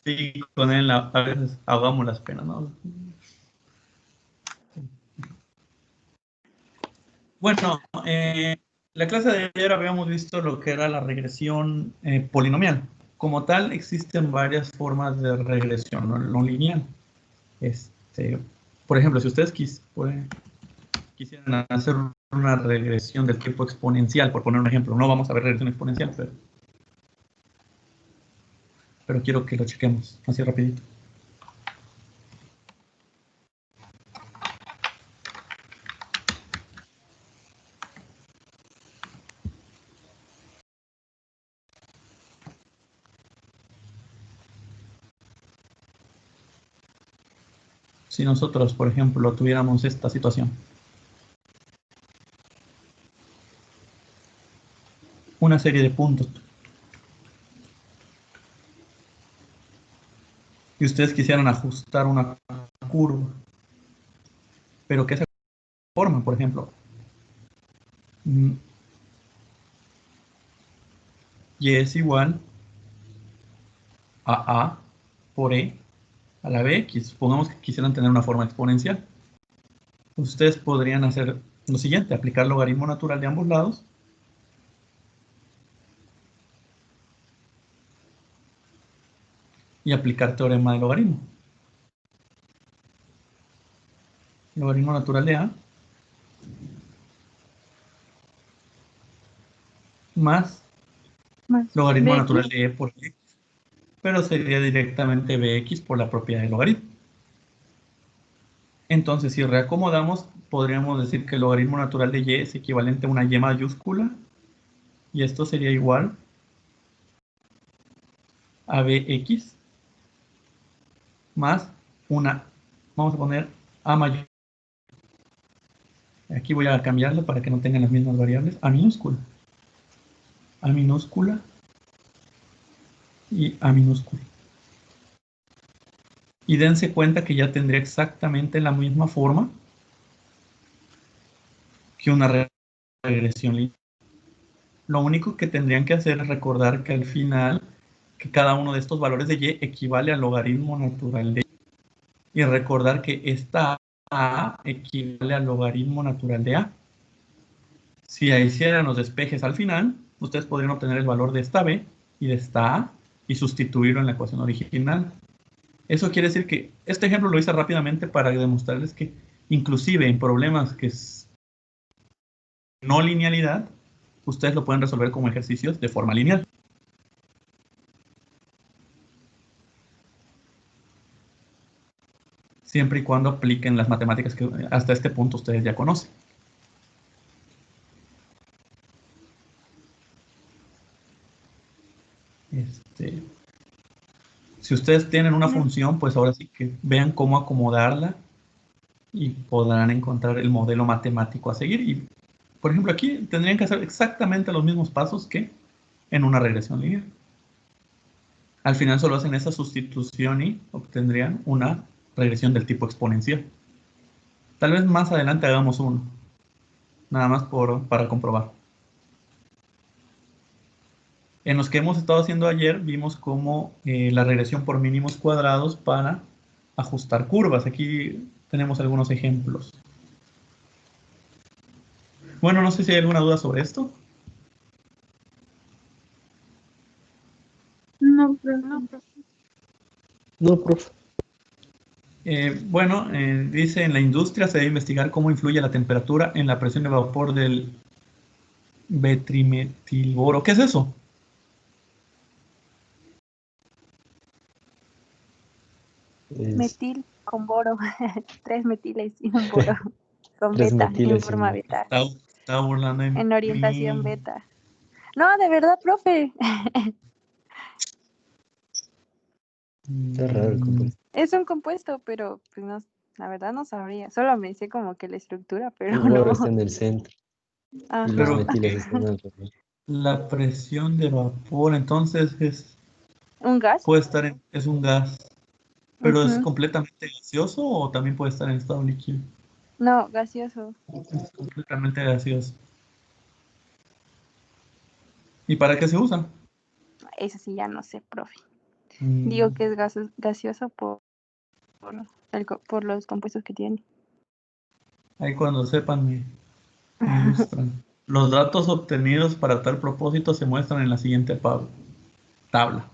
Sí, con él a veces ahogamos las penas, ¿no? Bueno, la clase de ayer habíamos visto lo que era la regresión polinomial. Como tal, existen varias formas de regresión no lineal. Por ejemplo, si ustedes quisieran hacer una regresión del tipo exponencial, por poner un ejemplo, no vamos a ver regresión exponencial, pero quiero que lo chequemos así rapidito. Si nosotros, por ejemplo, tuviéramos esta situación. Una serie de puntos. Y ustedes quisieran ajustar una curva. Pero que esa forma, por ejemplo, y es igual a A por E a la BX. Supongamos que quisieran tener una forma exponencial. Ustedes podrían hacer lo siguiente, aplicar logaritmo natural de ambos lados. Y aplicar teorema de logaritmo. Logaritmo natural de A más logaritmo BX. natural de E por X. Pero sería directamente Bx por la propiedad del logaritmo. Entonces, si reacomodamos, podríamos decir que el logaritmo natural de y es equivalente a una y mayúscula. Y esto sería igual a bx más una, vamos a poner a mayúscula. Aquí voy a cambiarlo para que no tengan las mismas variables. A minúscula y a minúscula. Y dense cuenta que ya tendría exactamente la misma forma que una regresión lineal. Lo único que tendrían que hacer es recordar que al final, que cada uno de estos valores de y equivale al logaritmo natural de y. Y recordar que esta a equivale al logaritmo natural de a. Si hicieran los despejes al final, ustedes podrían obtener el valor de esta b y de esta a y sustituirlo en la ecuación original. Eso quiere decir que este ejemplo lo hice rápidamente para demostrarles que inclusive en problemas que es no linealidad, ustedes lo pueden resolver como ejercicios de forma lineal. Siempre y cuando apliquen las matemáticas que hasta este punto ustedes ya conocen. Si ustedes tienen una función, pues ahora sí que vean cómo acomodarla y podrán encontrar el modelo matemático a seguir. Y, por ejemplo, aquí tendrían que hacer exactamente los mismos pasos que en una regresión lineal. Al final solo hacen esa sustitución y obtendrían una regresión del tipo exponencial. Tal vez más adelante hagamos uno, nada más para comprobar. En los que hemos estado haciendo ayer, vimos cómo la regresión por mínimos cuadrados para ajustar curvas. Aquí tenemos algunos ejemplos. Bueno, no sé si hay alguna duda sobre esto. No, profe. No, profe. Bueno, dice, en la industria se debe investigar cómo influye la temperatura en la presión de vapor del betrimetilboro. ¿Qué es eso? Metil con boro. 3 metiles y un boro. Con 3 beta, en metiles y forma un... beta. Está burlando de En orientación mí. beta. No, de verdad, profe. Está raro el compuesto. Es un compuesto, pero pues no, la verdad no sabría. Solo me sé como que la estructura, pero El boro no. está en el centro Ajá. y los metiles están alrededor. La presión de vapor, entonces, ¿Un gas? puede estar es un gas. ¿Pero es Ujú. completamente gaseoso o también puede estar en estado líquido? No, gaseoso. Es completamente gaseoso. ¿Y para qué se usa? Eso sí, ya no sé, profe. Digo que es gaseoso por los compuestos que tiene. Ahí cuando sepan me ilustran. Los datos obtenidos para tal propósito se muestran en la siguiente tabla.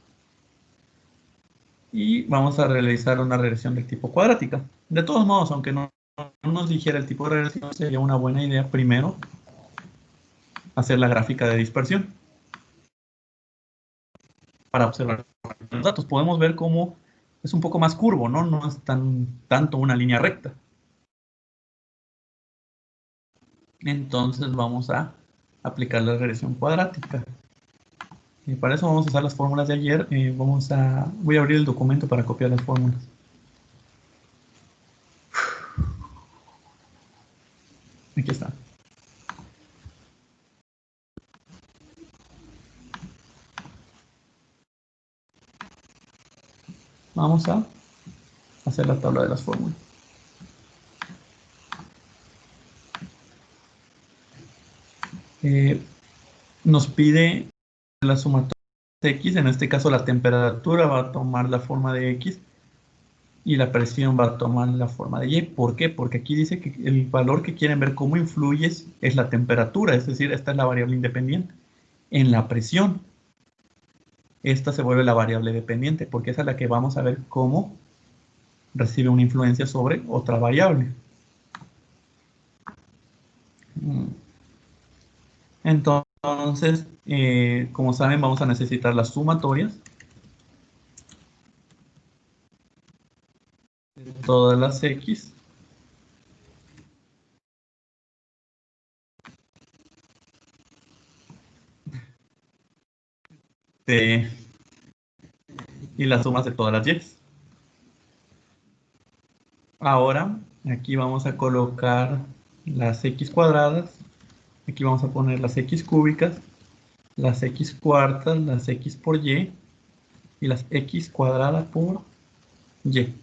Y vamos a realizar una regresión de tipo cuadrática. De todos modos, aunque no nos dijera el tipo de regresión, sería una buena idea primero hacer la gráfica de dispersión para observar los datos. Podemos ver cómo es un poco más curvo, ¿no? No es tanto una línea recta. Entonces vamos a aplicar la regresión cuadrática. Y para eso vamos a usar las fórmulas de ayer. Voy a abrir el documento para copiar las fórmulas. Aquí está. Vamos a hacer la tabla de las fórmulas. Nos pide la sumatoria de x, en este caso la temperatura va a tomar la forma de x y la presión va a tomar la forma de y. ¿Por qué? Porque aquí dice que el valor que quieren ver cómo influye es la temperatura, es decir, esta es la variable independiente. En la presión, esta se vuelve la variable dependiente, porque esa es la que vamos a ver cómo recibe una influencia sobre otra variable. Entonces, como saben, vamos a necesitar las sumatorias de todas las x y las sumas de todas las y. Ahora, aquí vamos a colocar las x cuadradas, aquí vamos a poner las x cúbicas, las x cuartas, las x por y las x cuadradas por y.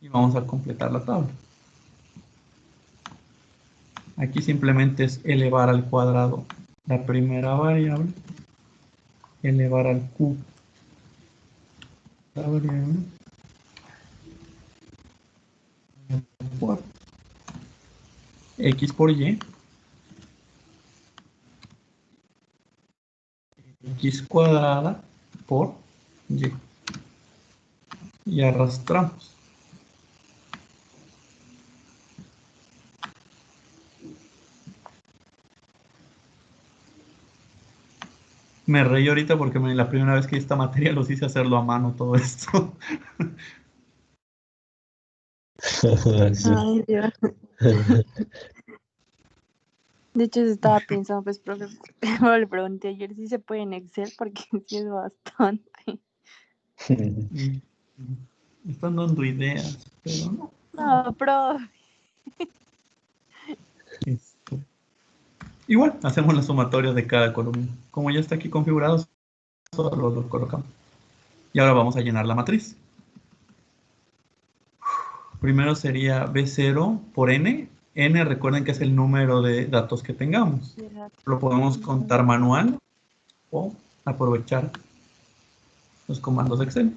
Y vamos a completar la tabla. Aquí simplemente es elevar al cuadrado la primera variable, elevar al cubo la variable por x por y, x cuadrada por y. Y arrastramos. Me reí ahorita porque la primera vez que esta materia los hice hacerlo a mano todo esto. Sí. Ay, Dios. De hecho, estaba pensando, pues, profe, le pregunté ayer si se puede en Excel, porque sí es bastante. Están dando ideas, pero no. No, profe. Igual, hacemos la sumatoria de cada columna. Como ya está aquí configurado, solo lo colocamos. Y ahora vamos a llenar la matriz. Primero sería B0 por N. N, recuerden que es el número de datos que tengamos. Lo podemos contar manual o aprovechar los comandos de Excel.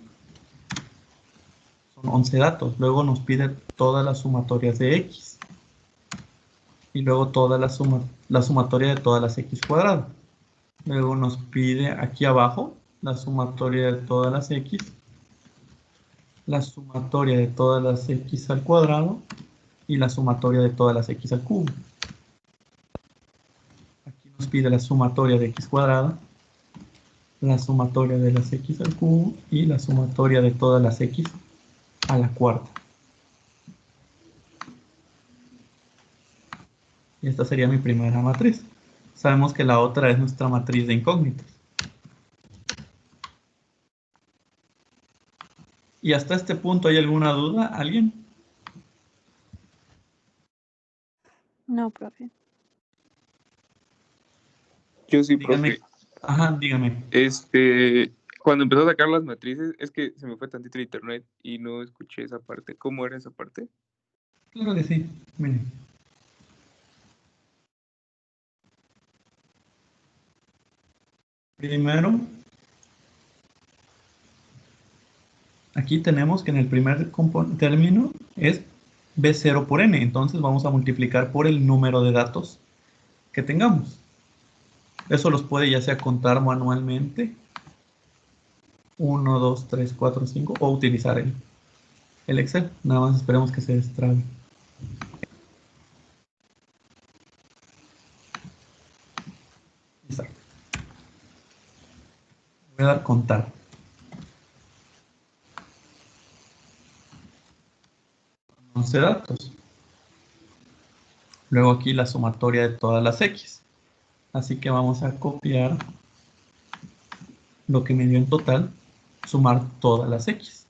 Son 11 datos. Luego nos pide todas las sumatorias de X. Y luego toda la sumatoria de todas las X cuadradas. Luego nos pide aquí abajo la sumatoria de todas las X, la sumatoria de todas las X al cuadrado y la sumatoria de todas las X al cubo. Aquí nos pide la sumatoria de X cuadrada, la sumatoria de las X al cubo y la sumatoria de todas las X a la cuarta. Y esta sería mi primera matriz. Sabemos que la otra es nuestra matriz de incógnitas. ¿Y hasta este punto hay alguna duda? ¿Alguien? No, profe. Yo sí, Díganme. profe. Ajá, dígame. Cuando empezó a sacar las matrices, es que se me fue tantito el internet y no escuché esa parte. ¿Cómo era esa parte? Claro que sí. Miren. Primero, aquí tenemos que en el primer término es B0 por n, entonces vamos a multiplicar por el número de datos que tengamos. Eso los puede ya sea contar manualmente, 1, 2, 3, 4, 5, o utilizar el Excel. Nada más esperemos que se destrabe. Exacto. Voy a dar contar. 11 datos. Luego aquí la sumatoria de todas las X. Así que vamos a copiar lo que me dio en total, sumar todas las X.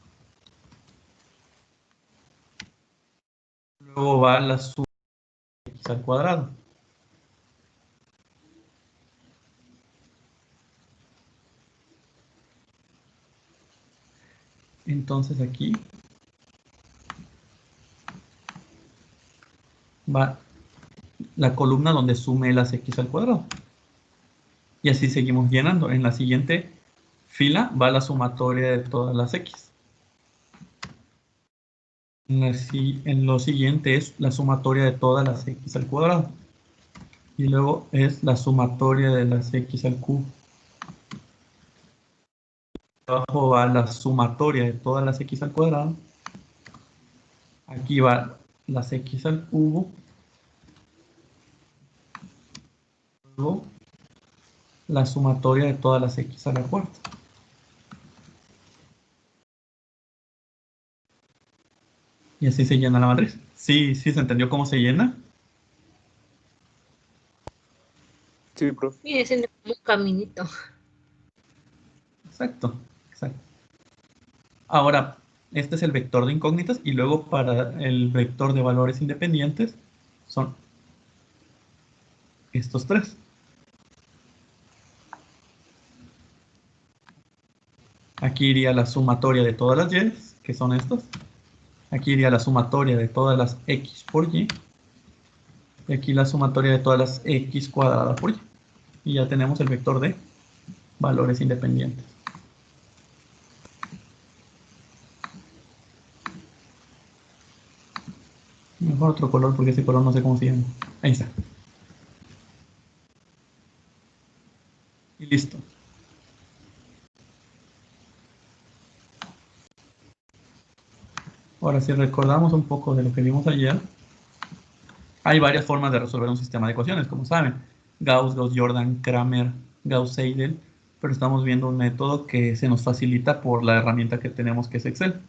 Luego va la suma de X al cuadrado. Entonces aquí va la columna donde sume las X al cuadrado. Y así seguimos llenando. En la siguiente fila va la sumatoria de todas las X. En lo siguiente es la sumatoria de todas las X al cuadrado. Y luego es la sumatoria de las X al cubo. Abajo va la sumatoria de todas las X al cuadrado. Aquí va las X al cubo. Luego la sumatoria de todas las X a la cuarta. Y así se llena la matriz. Sí, sí, ¿se entendió cómo se llena? Sí, profe. Viene siendo como un caminito. Exacto, exacto. Ahora, este es el vector de incógnitas y luego para el vector de valores independientes son estos tres. Aquí iría la sumatoria de todas las y, que son estos. Aquí iría la sumatoria de todas las x por y. Y aquí la sumatoria de todas las x cuadrada por y. Y ya tenemos el vector de valores independientes. Mejor otro color porque ese color no sé cómo se llama. Ahí está. Y listo. Ahora, si recordamos un poco de lo que vimos ayer, hay varias formas de resolver un sistema de ecuaciones, como saben. Gauss, Gauss-Jordan, Kramer, Gauss-Seidel, pero estamos viendo un método que se nos facilita por la herramienta que tenemos, que es Excel.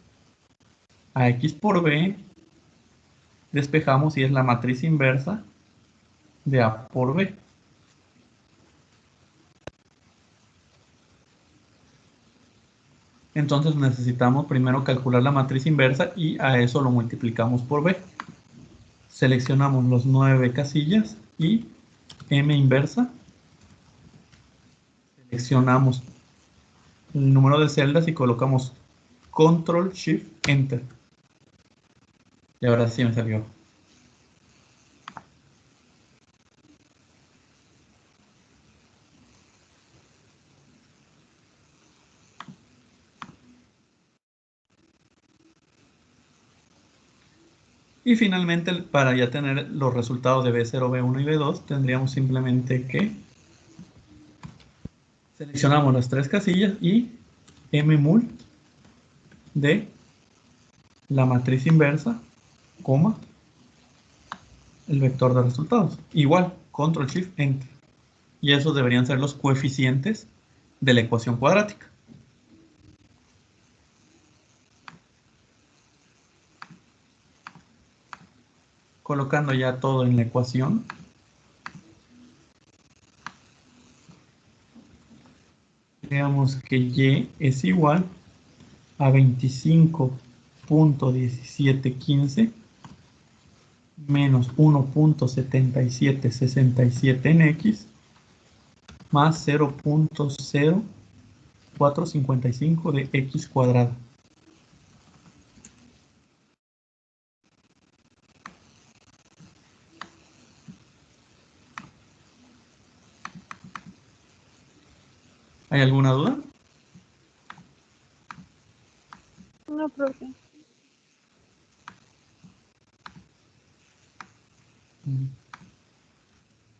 A X por B despejamos y es la matriz inversa de A por B. Entonces necesitamos primero calcular la matriz inversa y a eso lo multiplicamos por B. Seleccionamos los 9 casillas y M inversa. Seleccionamos el número de celdas y colocamos Control Shift Enter. Y ahora sí me salió. Y finalmente, para ya tener los resultados de B0, B1 y B2, tendríamos simplemente que seleccionamos las tres casillas y mmult de la matriz inversa, coma, el vector de resultados. Igual, Control Shift Enter. Y esos deberían ser los coeficientes de la ecuación cuadrática. Colocando ya todo en la ecuación, veamos que y es igual a 25.1715 menos 1.7767 en x más 0.0455 de x cuadrado. ¿Hay alguna duda? No, profe.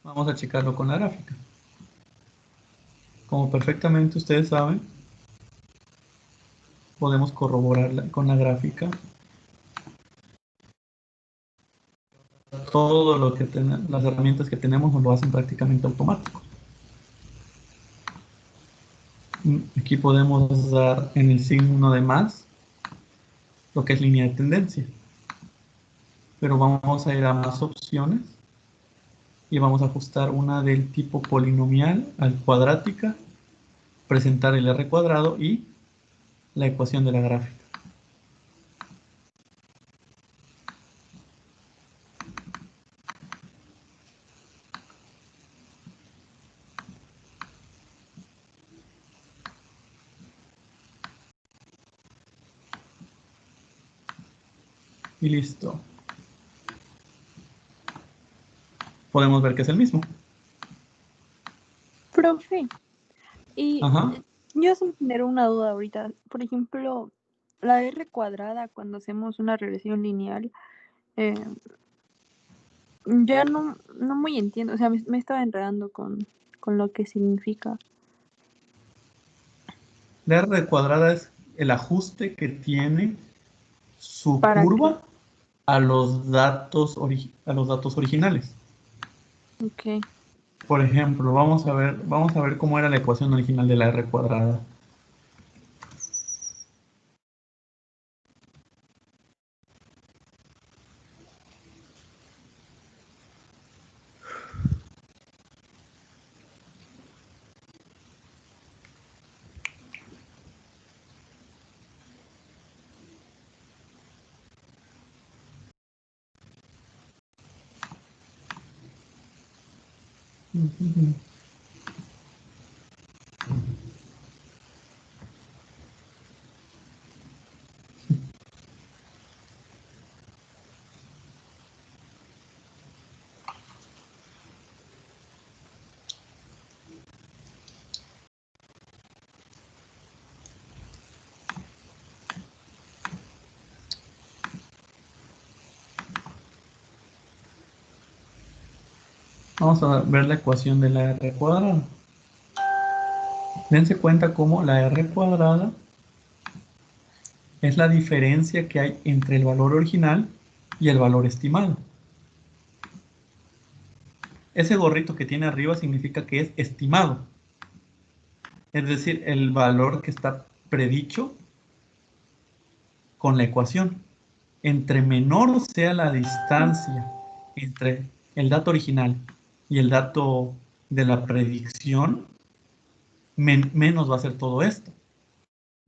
Vamos a checarlo con la gráfica. Como perfectamente ustedes saben, podemos corroborarla con la gráfica. Todo lo que las herramientas que tenemos nos lo hacen prácticamente automático. Aquí podemos dar en el signo de más lo que es línea de tendencia. Pero vamos a ir a más opciones y vamos a ajustar una del tipo polinomial al cuadrática, presentar el R cuadrado y la ecuación de la gráfica. Y listo. Podemos ver que es el mismo. Profe, y Ajá. yo sin tener una duda ahorita, por ejemplo, la R cuadrada cuando hacemos una regresión lineal, ya no muy entiendo, o sea, me estaba enredando con lo que significa. La R cuadrada es el ajuste que tiene su ¿Para qué? curva a los datos originales. Ok. Por ejemplo, vamos a ver cómo era la ecuación original de la R cuadrada. Vamos a ver la ecuación de la R cuadrada. Dense cuenta cómo la R cuadrada es la diferencia que hay entre el valor original y el valor estimado. Ese gorrito que tiene arriba significa que es estimado. Es decir, el valor que está predicho con la ecuación. Entre menor sea la distancia entre el dato original y el dato de la predicción, menos va a ser todo esto.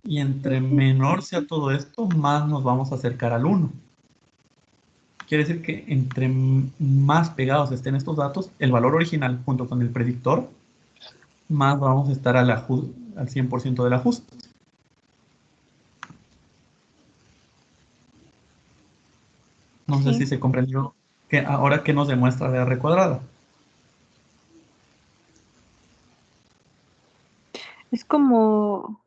Y entre menor sea todo esto, más nos vamos a acercar al 1. Quiere decir que entre más pegados estén estos datos, el valor original junto con el predictor, más vamos a estar al 100% del ajuste. No sé Sí. si se comprendió que ahora que nos demuestra la R cuadrada. Es como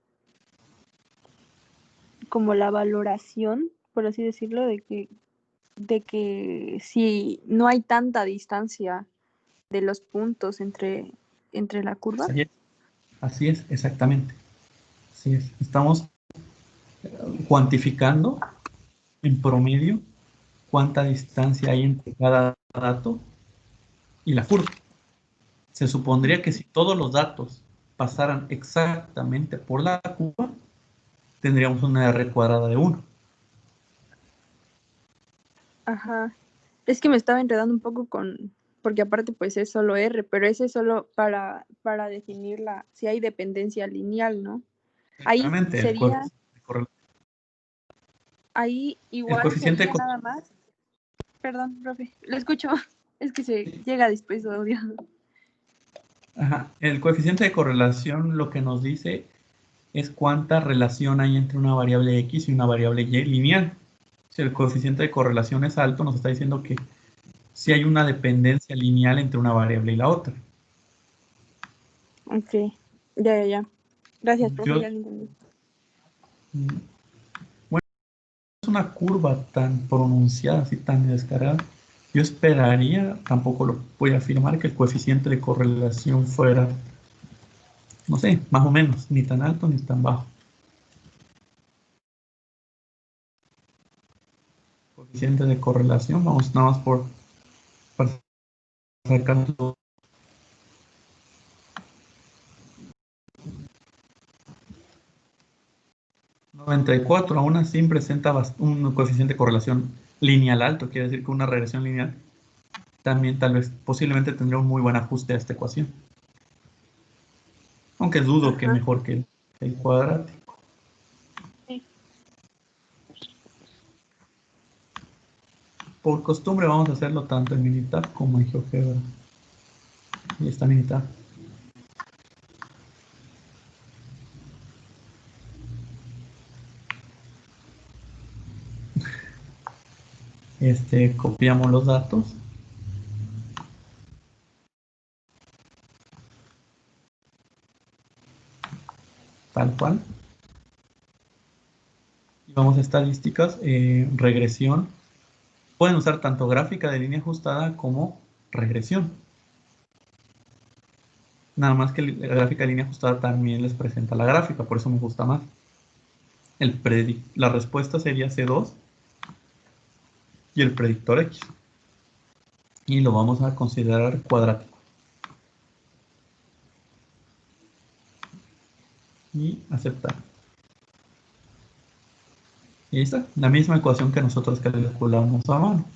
la valoración, por así decirlo, de que si no hay tanta distancia de los puntos entre la curva. Así es, exactamente. Así es. Estamos cuantificando en promedio cuánta distancia hay entre cada dato y la curva. Se supondría que si todos los datos pasaran exactamente por la curva, tendríamos una R cuadrada de 1. Ajá. Es que me estaba enredando un poco porque aparte pues es solo R, pero ese es solo para definir si hay dependencia lineal, ¿no? Ahí Realmente, sería, ahí el igual coeficiente sería nada más. Perdón, profe, lo escucho. Es que se llega después de audio. Ajá. El coeficiente de correlación lo que nos dice es cuánta relación hay entre una variable X y una variable Y lineal. Si el coeficiente de correlación es alto, nos está diciendo que sí hay una dependencia lineal entre una variable y la otra. Ok, ya. Gracias, profe, Yo, ya lo entendí. una curva tan pronunciada, así tan descarada, yo esperaría, tampoco lo voy a afirmar, que el coeficiente de correlación fuera, no sé, más o menos, ni tan alto ni tan bajo. Coeficiente de correlación, vamos nada más para sacar todo. ...94 aún así presenta un coeficiente de correlación lineal alto, quiere decir que una regresión lineal también tal vez posiblemente tendría un muy buen ajuste a esta ecuación. Aunque dudo que mejor que el cuadrático. Sí. Por costumbre vamos a hacerlo tanto en Minitab como en GeoGebra. Y está Minitab. Copiamos los datos. Tal cual. Y vamos a estadísticas, regresión. Pueden usar tanto gráfica de línea ajustada como regresión. Nada más que la gráfica de línea ajustada también les presenta la gráfica, por eso me gusta más. La respuesta sería C2 y el predictor X. Y lo vamos a considerar cuadrático. Y aceptar. Y ahí está, la misma ecuación que nosotros calculamos a mano.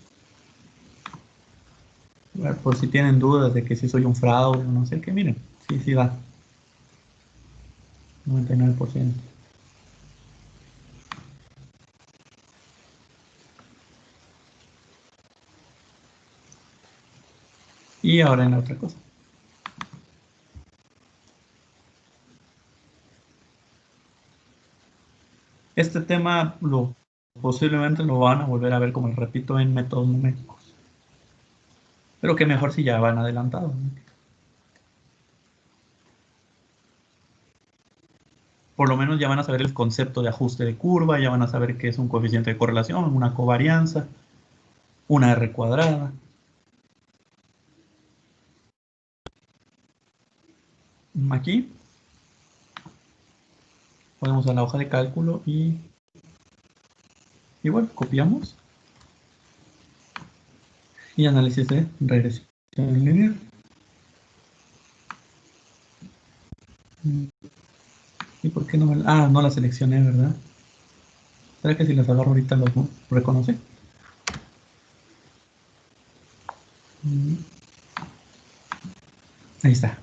Por si tienen dudas de que si soy un fraude, no sé qué, miren, sí da. 99%. Y ahora en la otra cosa. Este tema posiblemente lo van a volver a ver, como les repito, en métodos numéricos. Pero que mejor si ya van adelantados, ¿no? Por lo menos ya van a saber el concepto de ajuste de curva, ya van a saber qué es un coeficiente de correlación, una covarianza, una R cuadrada. Aquí podemos a la hoja de cálculo y bueno, copiamos. Y análisis de regresión lineal. ¿Y por qué no? No la seleccioné, ¿verdad? ¿Será que si las agarro ahorita los reconoce? Ahí está.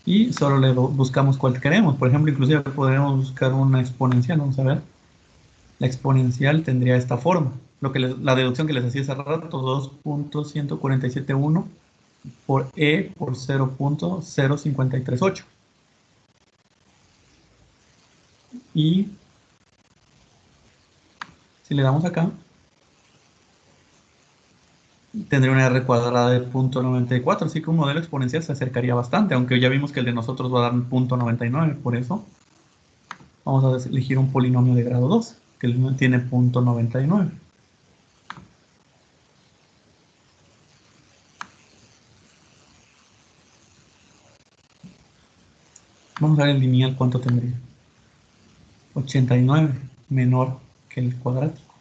Y solo le buscamos cuál queremos. Por ejemplo, inclusive podríamos buscar una exponencial. Vamos a ver. La exponencial tendría esta forma. La deducción que les hacía hace rato, 2.1471 por E por 0.0538. Y si le damos acá, tendría una R cuadrada de 0.94, así que un modelo exponencial se acercaría bastante, aunque ya vimos que el de nosotros va a dar 0.99, por eso vamos a elegir un polinomio de grado 2, que tiene 0.99. Vamos a ver el lineal cuánto tendría. 89, menor que el cuadrático.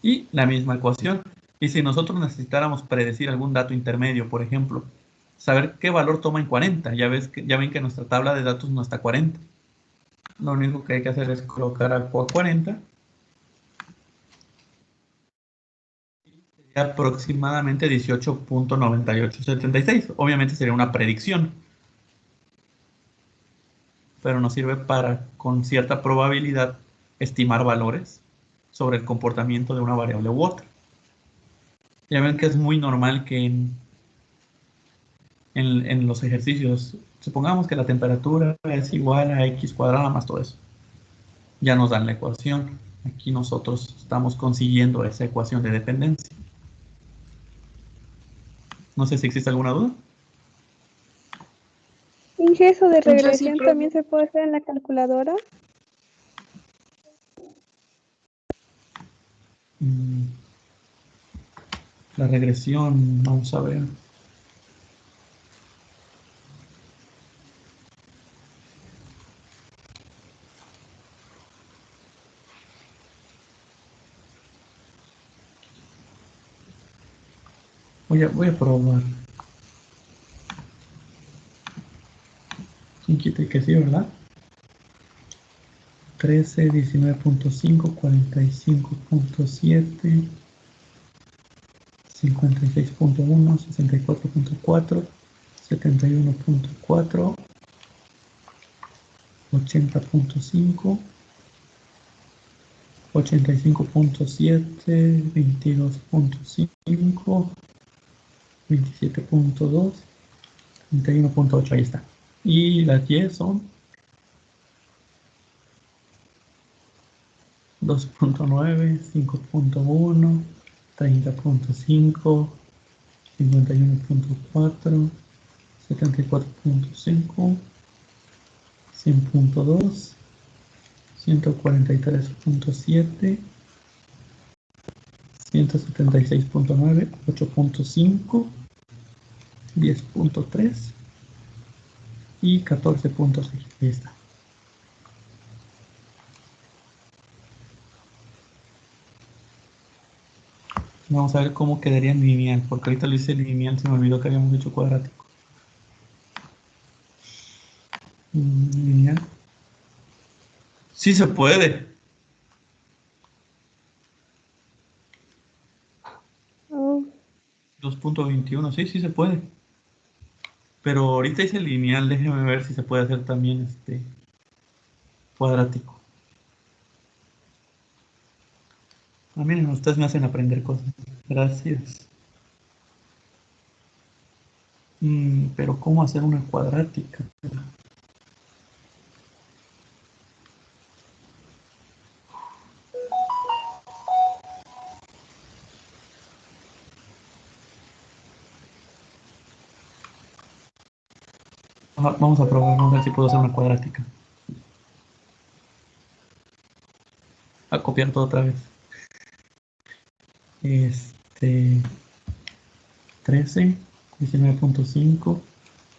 Y la misma ecuación. Y si nosotros necesitáramos predecir algún dato intermedio, por ejemplo, saber qué valor toma en 40, ya ven que nuestra tabla de datos no está 40. Lo único que hay que hacer es colocar a 40. Sería aproximadamente 18.9876. Obviamente sería una predicción, pero nos sirve para, con cierta probabilidad, estimar valores sobre el comportamiento de una variable u otra. Ya ven que es muy normal que en los ejercicios, supongamos que la temperatura es igual a x cuadrada más todo eso. Ya nos dan la ecuación. Aquí nosotros estamos consiguiendo esa ecuación de dependencia. No sé si existe alguna duda. Inge, ¿eso de Yo sí regresión probé. también se puede hacer en la calculadora? La regresión, vamos a ver. Voy a probar. ¿Quién quita que sí, verdad? 13, 19.5, 45.7, 56.1, 64.4, 71.4, 80.5, 85.7, 22.5, 27.2, 31.8, ahí está. Y las Y son 2.9, 5.1, 30.5, 51.4, 74.5, 100.2, 143.7, 176.9, 8.5, 10.3 y 14.6. Ahí está. Vamos a ver cómo quedaría en lineal, porque ahorita lo hice lineal, se me olvidó que habíamos hecho cuadrático. Lineal. Sí se puede. Oh, 2.21, sí se puede. Pero ahorita hice lineal, déjeme ver si se puede hacer también cuadrático. Miren, ustedes me hacen aprender cosas. Gracias. Pero ¿cómo hacer una cuadrática? Vamos a probar, vamos a ver si puedo hacer una cuadrática. A copiar todo otra vez. 13, 19.5,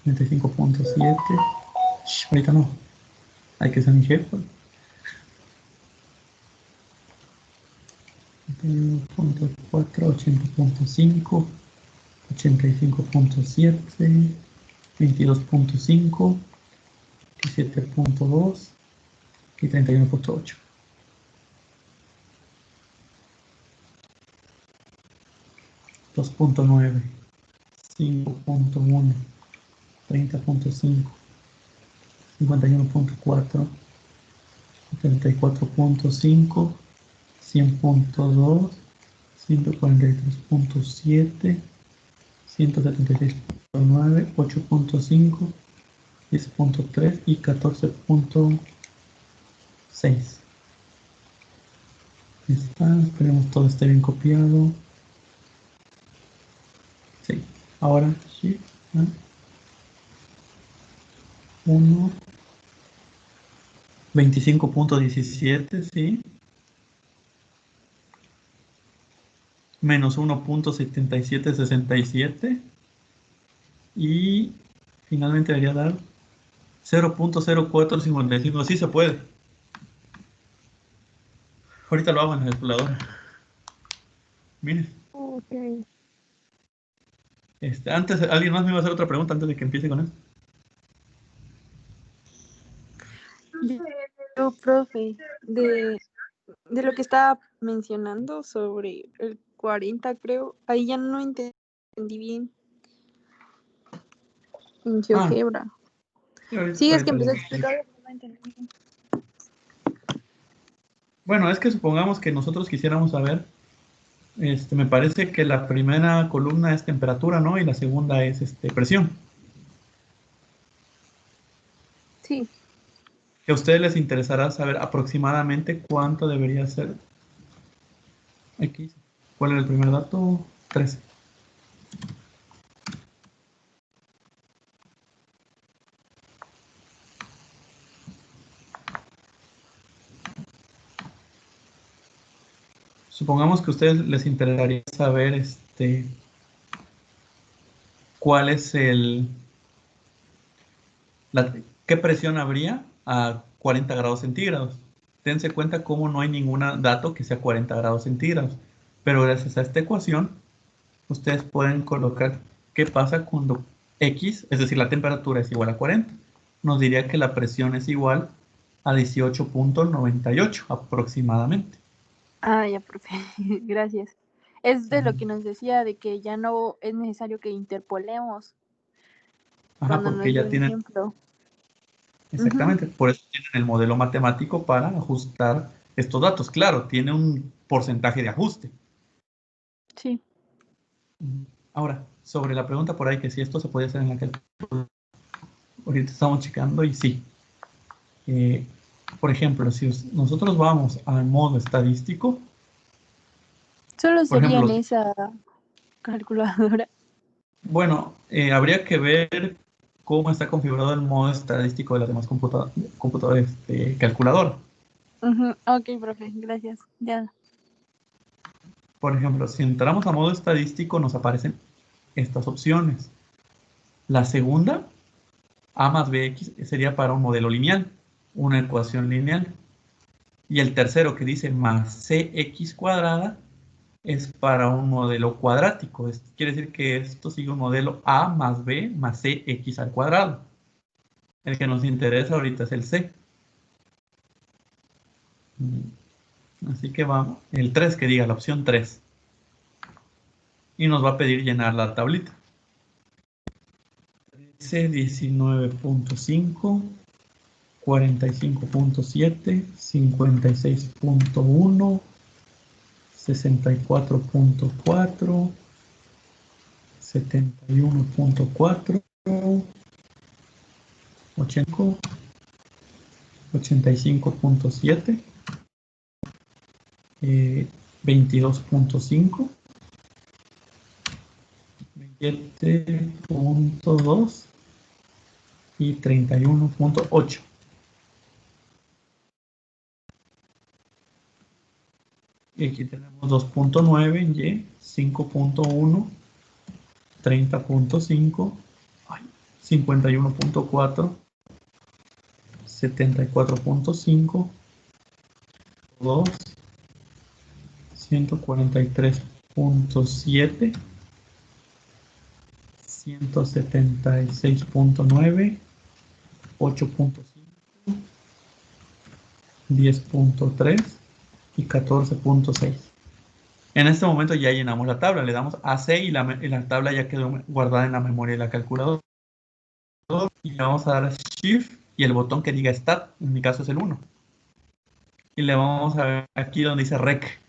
25.7. Ahorita no. Hay que ser mi jefe. 21.4, 80.5, 85.7, 22.5, 17.2 y 31.8. 2.9, 5.1, 30.5, 51.4, 74.5, 100.2, 143.7, 176.9, 8.5, 10.3 y 14.6. Está, esperemos todo esté bien copiado. Sí, ahora sí. 1, 25.17, sí. Menos 1.7767. Y finalmente debería dar 0.0455. Sí se puede. Ahorita lo hago en la calculadora. Miren. ok. Antes, ¿alguien más me iba a hacer otra pregunta antes de que empiece con eso? Yo, profe, de lo que estaba mencionando sobre el 40, creo, ahí ya no entendí bien. En GeoGebra. Sí, es que empecé a explicar, pero no entendí bien. Bueno, es que supongamos que nosotros quisiéramos saber, me parece que la primera columna es temperatura, ¿no? Y la segunda es presión. Sí. Que a ustedes les interesará saber aproximadamente cuánto debería ser. Aquí. ¿Cuál era el primer dato? 13. supongamos que a ustedes les interesaría saber cuál es qué presión habría a 40 grados centígrados. Dense cuenta cómo no hay ningún dato que sea 40 grados centígrados, pero gracias a esta ecuación ustedes pueden colocar qué pasa cuando X, es decir, la temperatura es igual a 40. Nos diría que la presión es igual a 18.98 aproximadamente. Ah, ya, profe. Gracias. Es de lo que nos decía de que ya no es necesario que interpolemos Ajá, cuando porque nos dio ya el tienen, ejemplo. exactamente, por eso tienen el modelo matemático para ajustar estos datos. Claro, tiene un porcentaje de ajuste. Sí. Ahora, sobre la pregunta por ahí que si esto se puede hacer en la calculadora, ahorita estamos checando y sí. Por ejemplo, si nosotros vamos al modo estadístico, Solo por sería en ejemplo, esa calculadora. bueno, habría que ver cómo está configurado el modo estadístico de las demás computadoras calculadora. Ok, profe, gracias. Ya. Por ejemplo, si entramos a modo estadístico nos aparecen estas opciones. La segunda, A más BX, sería para un modelo lineal, una ecuación lineal. Y el tercero que dice más CX cuadrada es para un modelo cuadrático. Quiere decir que esto sigue un modelo A más B más CX al cuadrado. El que nos interesa ahorita es el C. Así que vamos, el 3 que diga la opción 3. Y nos va a pedir llenar la tablita. 19.5, 45.7, 56.1, 64.4, 71.4, 85.7, 22.5, 27.2 y 31.8. Y aquí tenemos 2.9 en Y, 5.1, 30.5, 51.4, 74.5, 2, 143.7, 176.9, 8.5, 10.3 y 14.6. En este momento ya llenamos la tabla, le damos a C y la tabla ya quedó guardada en la memoria de la calculadora. Y le vamos a dar Shift y el botón que diga Stat, en mi caso es el 1. Y le vamos a ver aquí donde dice Rec.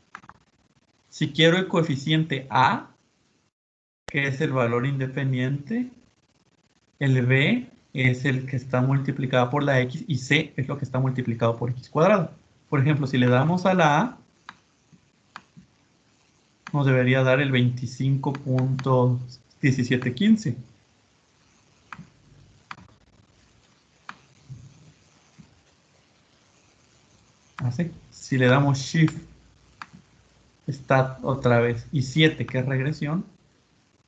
Si quiero el coeficiente A, que es el valor independiente, el B es el que está multiplicado por la X y C es lo que está multiplicado por X cuadrado. Por ejemplo, si le damos a la A, nos debería dar el 25.1715. Así. Si le damos Shift, Stat otra vez y 7, que es regresión,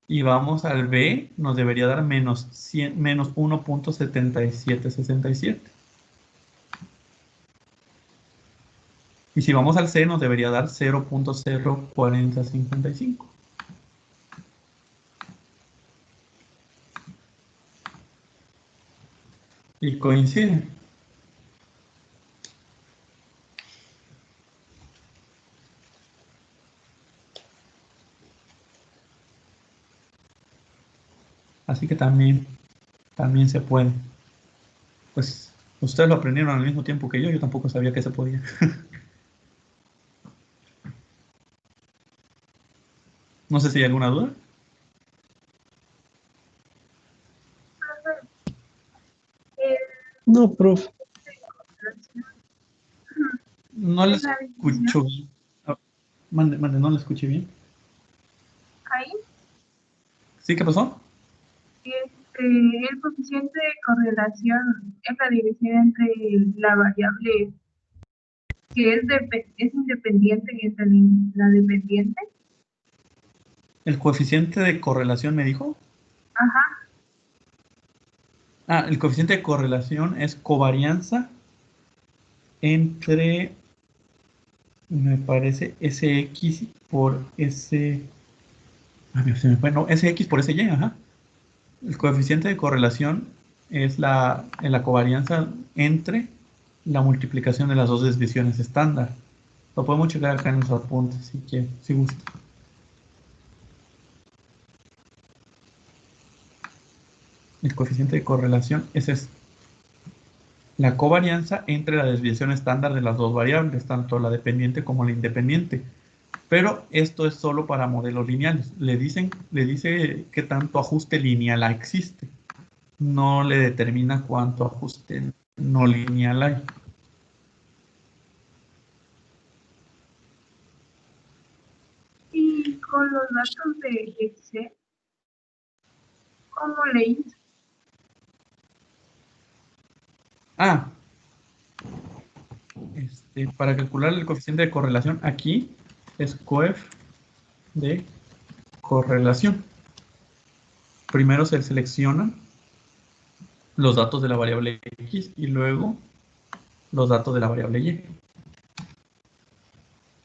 y vamos al B, nos debería dar menos 1.7767. Y si vamos al C, nos debería dar 0.04055. Y coincide. Así que también se puede. Pues ustedes lo aprendieron al mismo tiempo que yo tampoco sabía que se podía. No sé si hay alguna duda. No, profe. No le escucho bien. Mande, no le escuché bien. Ahí, ¿Sí? ¿Qué pasó? el coeficiente de correlación es la división entre la variable que es independiente y es la dependiente. El coeficiente de correlación me dijo. Ajá, El coeficiente de correlación es covarianza entre, me parece, SX por S. Se me fue, no, SX por SY, ajá. El coeficiente de correlación es la covarianza entre la multiplicación de las dos desviaciones estándar. Lo podemos checar acá en los apuntes si quieren, si gusta. El coeficiente de correlación es la covarianza entre la desviación estándar de las dos variables, tanto la dependiente como la independiente. Pero esto es solo para modelos lineales. Le dice qué tanto ajuste lineal existe. No le determina cuánto ajuste no lineal hay. y con los datos de Excel, ¿cómo le hizo? Para calcular el coeficiente de correlación, aquí es coef de correlación. Primero se seleccionan los datos de la variable X y luego los datos de la variable Y.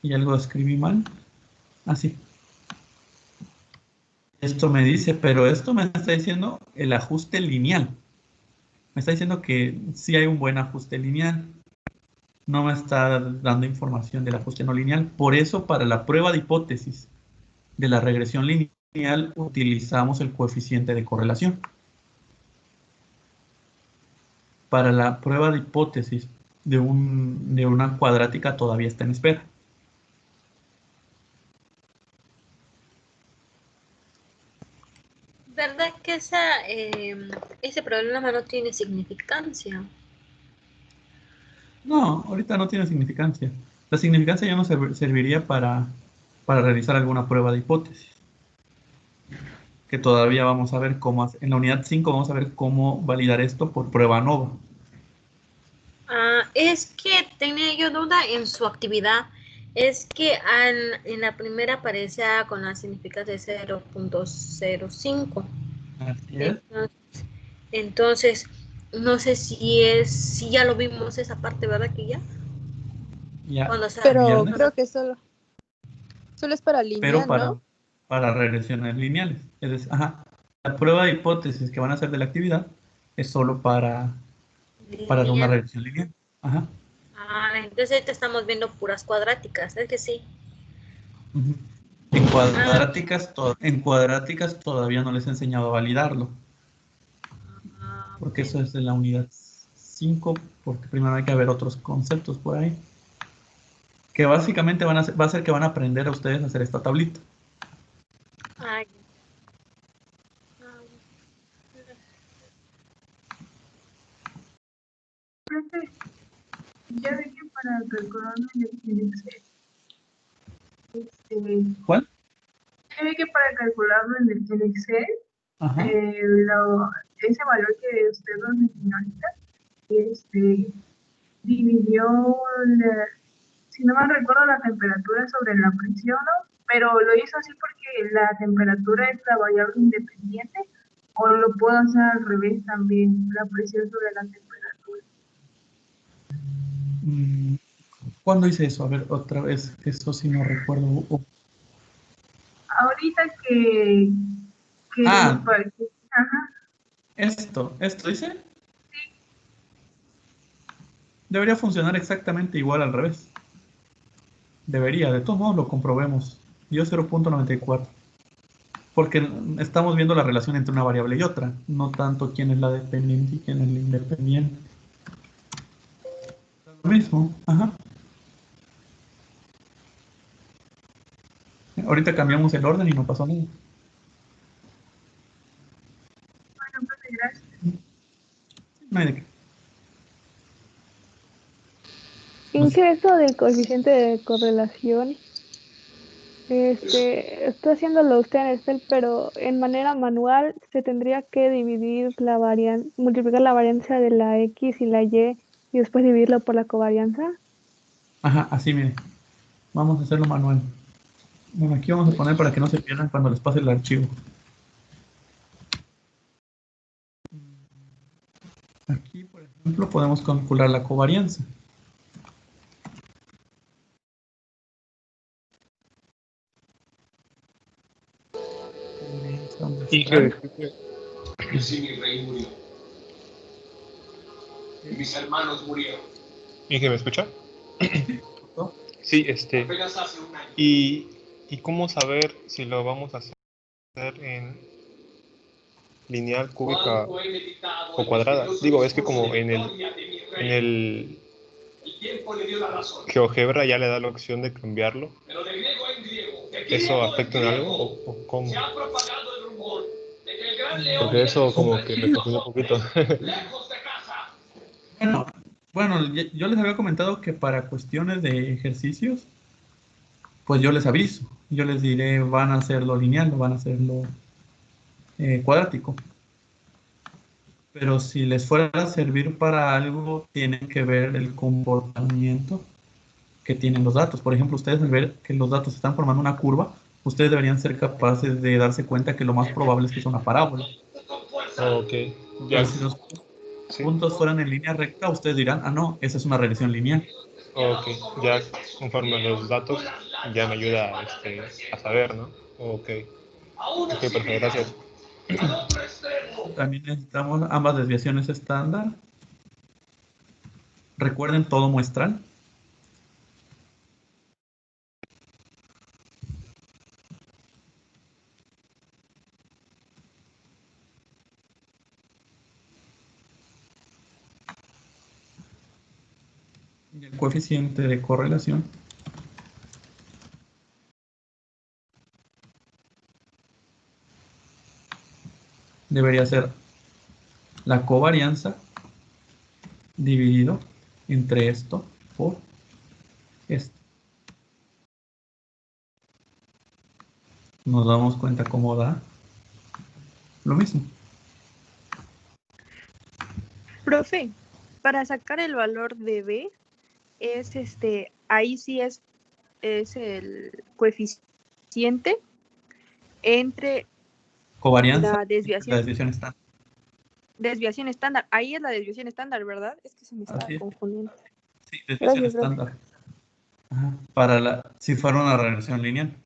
Y algo escribí mal. Así. Esto me dice, pero esto me está diciendo el ajuste lineal. Me está diciendo que sí hay un buen ajuste lineal. No me está dando información del ajuste no lineal. Por eso, para la prueba de hipótesis de la regresión lineal, utilizamos el coeficiente de correlación. Para la prueba de hipótesis de una cuadrática todavía está en espera. ¿Verdad que ese problema no tiene significancia? No, ahorita no tiene significancia. La significancia ya no serviría para realizar alguna prueba de hipótesis. Que todavía vamos a ver cómo, en la unidad 5 vamos a ver cómo validar esto por prueba nova. Es que tenía yo duda en su actividad. Es que en la primera aparece con la significancia de 0.05. Así es. Entonces, no sé si ya lo vimos esa parte, ¿verdad? Que ya. Ya. Cuando se Pero viernes. creo que solo es para Pero lineal, para, ¿no? para regresiones lineales. Es decir, la prueba de hipótesis que van a hacer de la actividad es solo para una lineal. regresión lineal. Ajá. Entonces ahorita estamos viendo puras cuadráticas, ¿es que sí? Ujú. En cuadráticas todavía no les he enseñado a validarlo, porque eso es de la unidad 5, porque primero hay que ver otros conceptos por ahí, que básicamente va a ser que van a aprender a ustedes a hacer esta tablita. Ay. Profe, ya ve que para calcularlo en Excel, ¿Cuál? ya ve que para calcularlo en Excel, Ajá. ese valor que usted nos enseñó ahorita, dividió, si no mal recuerdo, la temperatura sobre la presión, ¿no? Pero lo hizo así porque la temperatura es la variable independiente, o lo puedo hacer al revés también, la presión sobre la temperatura. ¿Cuándo hice eso? A ver, otra vez, eso sí no recuerdo. Ahorita que ajá, Esto dice. Debería funcionar exactamente igual al revés. Debería, de todos modos lo comprobemos. Dio 0.94. Porque estamos viendo la relación entre una variable y otra, no tanto quién es la dependiente y quién es la independiente. Lo mismo, ajá. Ahorita cambiamos el orden y no pasó nada. bueno, pues gracias. No hay de qué. Pinche eso del coeficiente de correlación. Está haciéndolo usted en Excel, pero en manera manual se tendría que dividir multiplicar la varianza de la X y la Y después dividirlo por la covarianza. Ajá, así mire. Vamos a hacerlo manual. Bueno, aquí vamos a poner para que no se pierdan cuando les pase el archivo. Aquí, por ejemplo, podemos calcular la covarianza. Sí, mi rey murió. Y mis hermanos murieron. ¿Inge me escucha? Sí, Apenas hace un año. ¿Y cómo saber si lo vamos a hacer en lineal, cúbica o cuadrada? Digo, es que como en el GeoGebra ya le da la opción de cambiarlo. ¿Eso afecta en algo o cómo? Porque eso como que me confunde un poquito. Bueno, yo les había comentado que para cuestiones de ejercicios, pues yo les aviso. Yo les diré, van a hacerlo lineal o van a hacerlo cuadrático. Pero si les fuera a servir para algo, tienen que ver el comportamiento que tienen los datos. Por ejemplo, ustedes al ver que los datos están formando una curva, ustedes deberían ser capaces de darse cuenta que lo más probable es que sea una parábola. Ok, ya. Pero si los puntos fueran en línea recta, ustedes dirán, ah, no, esa es una regresión lineal. Ok, ya conforme a los datos, ya me ayuda a saber, ¿no? Ok, perfecto, gracias. También necesitamos ambas desviaciones estándar. Recuerden todo muestral. Y el coeficiente de correlación. Debería ser la covarianza dividido entre esto por esto. Nos damos cuenta cómo da lo mismo. Profe, para sacar el valor de B, es ahí sí es el coeficiente entre Covarianza la desviación. la desviación estándar. Desviación estándar. Ahí es la desviación estándar, ¿verdad? Es que se me está confundiendo. Sí, desviación Gracias, estándar. Ajá. Para si fuera una regresión lineal.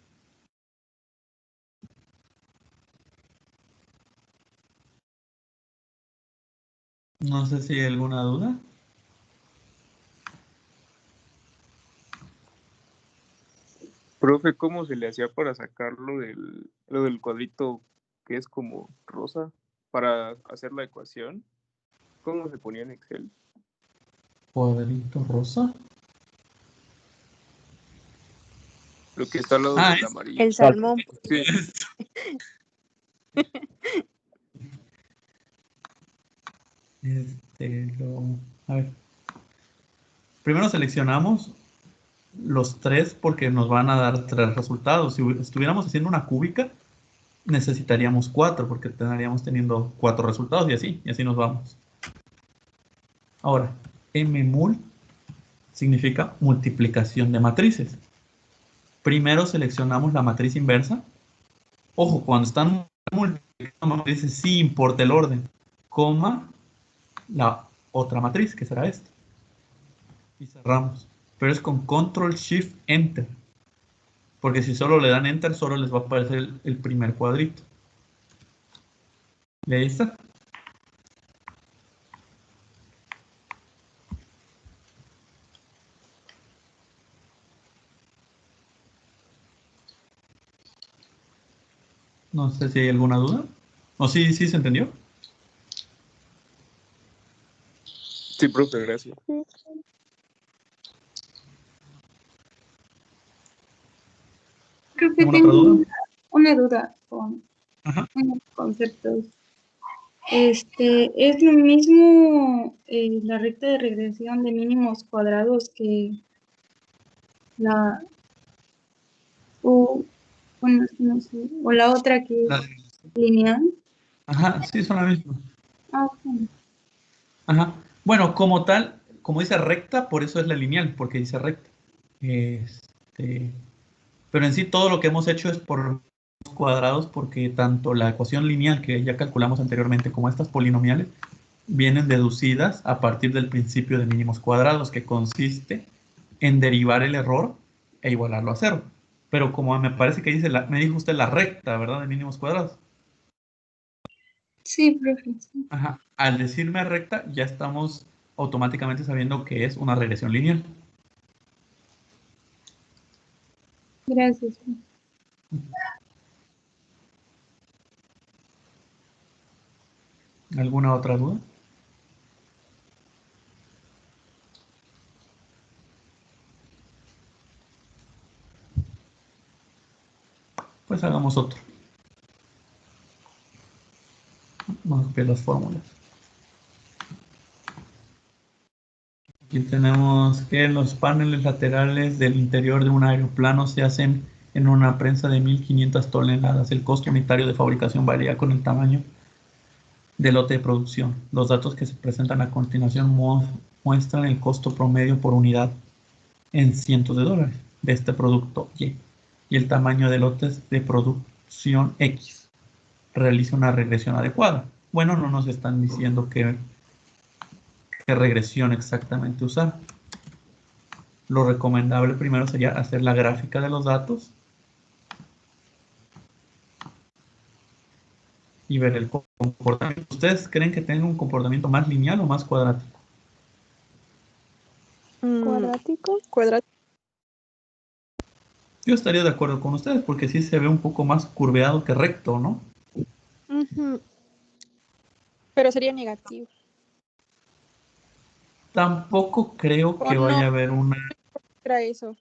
No sé si hay alguna duda. Profe, ¿cómo se le hacía para sacar lo del cuadrito que es como rosa para hacer la ecuación? ¿Cómo se ponía en Excel? Cuadrito rosa. Lo que está al lado del amarillo. El salmón. Sí. A ver. Primero seleccionamos los tres porque nos van a dar 3 resultados. Si estuviéramos haciendo una cúbica, necesitaríamos 4 porque estaríamos teniendo 4 resultados y así nos vamos. Ahora, mmul significa multiplicación de matrices. Primero seleccionamos la matriz inversa. Ojo, cuando están multiplicando matrices, sí importa el orden, coma la otra matriz, que será esta. Y cerramos. Pero es con Control Shift Enter. Porque si solo le dan Enter, solo les va a aparecer el primer cuadrito. ¿Y ahí está? No sé si hay alguna duda. ¿O sí se entendió? Sí, profe, gracias. Creo que ¿Alguna tengo otra duda? una duda con unos conceptos. ¿Es lo mismo la recta de regresión de mínimos cuadrados que la bueno, no sé, o la otra que es lineal? Ajá, sí, son la misma. Ah, ok. Ajá. Bueno, como tal, como dice recta, por eso es la lineal, porque dice recta. Pero en sí todo lo que hemos hecho es por cuadrados, porque tanto la ecuación lineal que ya calculamos anteriormente como estas polinomiales vienen deducidas a partir del principio de mínimos cuadrados, que consiste en derivar el error e igualarlo a cero. Pero como me parece que dice, me dijo usted la recta, ¿verdad? De mínimos cuadrados. Sí, profe. Ajá. Al decirme recta, ya estamos automáticamente sabiendo que es una regresión lineal. Gracias. ¿Alguna otra duda? Pues hagamos otro. Vamos a copiar las fórmulas. Aquí tenemos que los paneles laterales del interior de un aeroplano se hacen en una prensa de 1500 toneladas. El costo unitario de fabricación varía con el tamaño del lote de producción. Los datos que se presentan a continuación muestran el costo promedio por unidad en cientos de dólares de este producto Y y el tamaño de lotes de producción X. Realiza una regresión adecuada. Bueno, no nos están diciendo qué regresión exactamente usar. Lo recomendable primero sería hacer la gráfica de los datos y ver el comportamiento. ¿Ustedes creen que tenga un comportamiento más lineal o más cuadrático? ¿Cuadrático? Cuadrático. Yo estaría de acuerdo con ustedes porque sí se ve un poco más curveado que recto, ¿no? Ujú. Pero sería negativo. Tampoco creo que O vaya a no, haber una... era eso.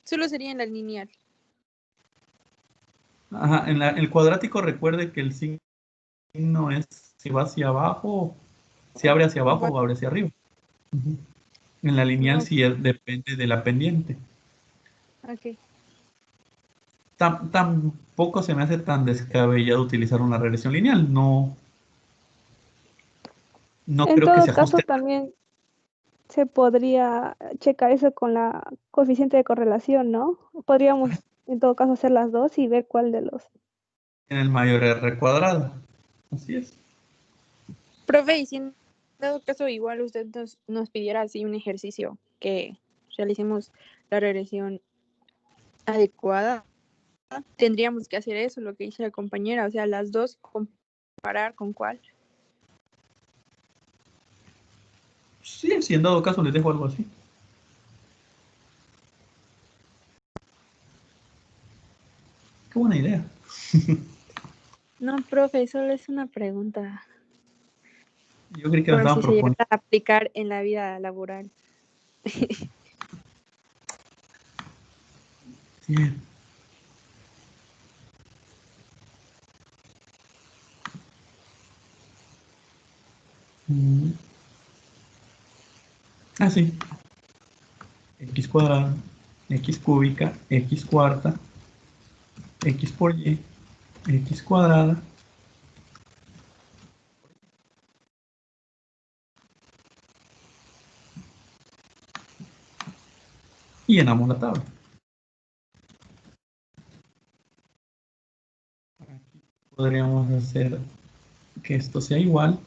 Solo sería en la lineal. Ajá, en el cuadrático recuerde que el signo es si va hacia abajo, si abre hacia abajo o abre hacia arriba. Ujú. En la lineal No, sí depende de la pendiente. ok. Tampoco se me hace tan descabellado utilizar una regresión lineal. No, no En creo que todo se caso, ajuste. también se podría checar eso con la coeficiente de correlación, ¿no? Podríamos, en todo caso, hacer las dos y ver cuál de los... En el mayor R cuadrado. Así es. Profe, y si en dado caso igual usted nos pidiera así un ejercicio que realicemos la regresión adecuada, tendríamos que hacer eso, lo que dice la compañera, o sea, las dos comparar con cuál. Sí, si en dado caso les dejo algo así. Qué buena idea. No, profe, solo es una pregunta. Yo creí que me Por estaban si se llega proponiendo. a aplicar en la vida laboral. Bien. Ah, sí. X cuadrada, X cúbica, X cuarta, X por Y, X cuadrada. Y llenamos la tabla. Aquí podríamos hacer que esto sea igual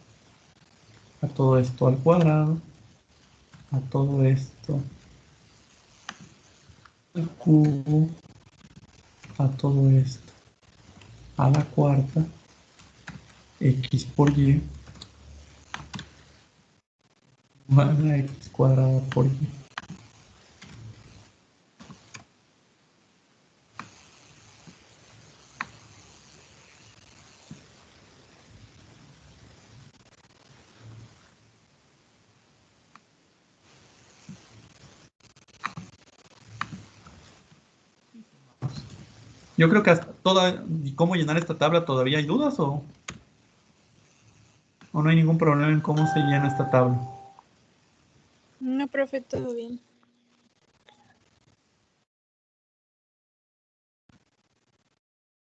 a todo esto al cuadrado, a todo esto al cubo, a todo esto a la cuarta, X por Y, más la X cuadrada por Y. Yo creo que hasta cómo llenar esta tabla todavía hay dudas o no hay ningún problema en cómo se llena esta tabla. No, profe, todo bien.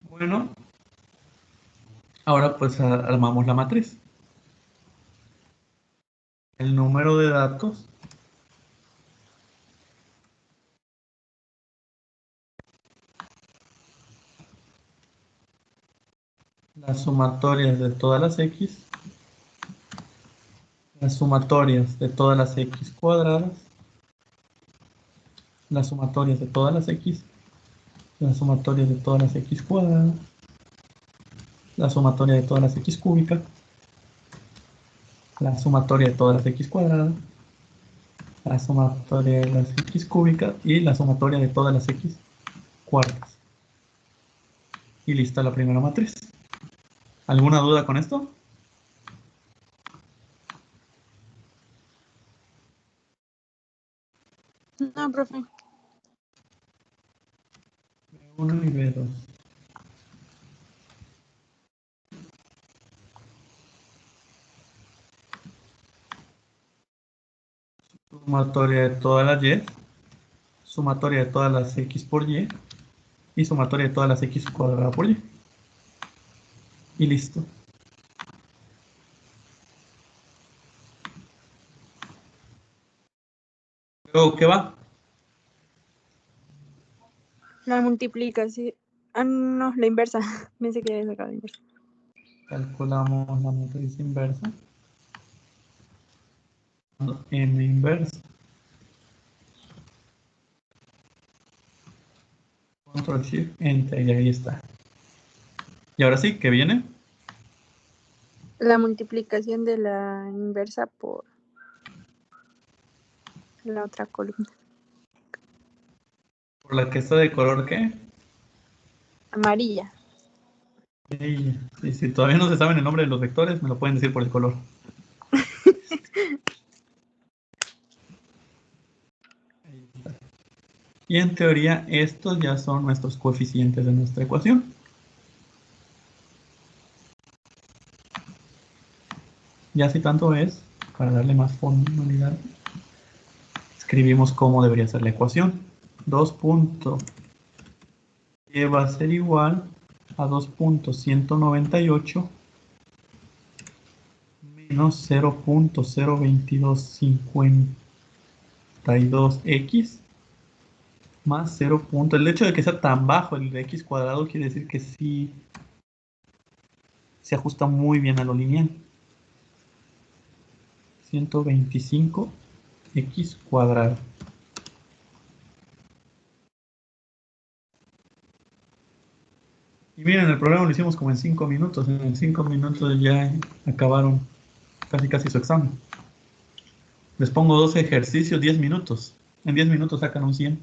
Bueno, ahora pues armamos la matriz. El número de datos las sumatorias de todas las x, las sumatorias de todas las x cuadradas, las sumatorias de todas las x, las sumatorias de todas las x cuadradas, la sumatoria de todas las x cúbicas, la sumatoria de todas las x cuadradas, la sumatoria de las x cúbicas y la sumatoria de todas las x cuartas. Y lista la primera matriz. ¿Alguna duda con esto? No, profe. B1 y B2. Sumatoria de todas las y, sumatoria de todas las x por y y sumatoria de todas las x cuadrada por y. Y listo. Luego, ¿qué va? La multiplicación. Ah, no, la inversa. Pensé que ya había sacado la inversa. Calculamos la matriz inversa. M inversa. Control Shift Enter y ahí está. Y ahora sí, ¿qué viene? La multiplicación de la inversa por la otra columna. Por la que está de color, ¿qué? Amarilla. Sí, sí, si todavía no se saben el nombre de los vectores, me lo pueden decir por el color. Ahí está. Y en teoría, estos ya son nuestros coeficientes de nuestra ecuación. Ya si tanto es, para darle más formalidad, escribimos cómo debería ser la ecuación. 2 puntos y va a ser igual a 2.198 menos 0.02252x más 0. El hecho de que sea tan bajo el de x cuadrado quiere decir que sí se ajusta muy bien a lo lineal. 125x cuadrado. Y miren, el programa lo hicimos como en 5 minutos. En 5 minutos ya acabaron casi su examen. Les pongo 12 ejercicios, 10 minutos. En 10 minutos sacan un 100.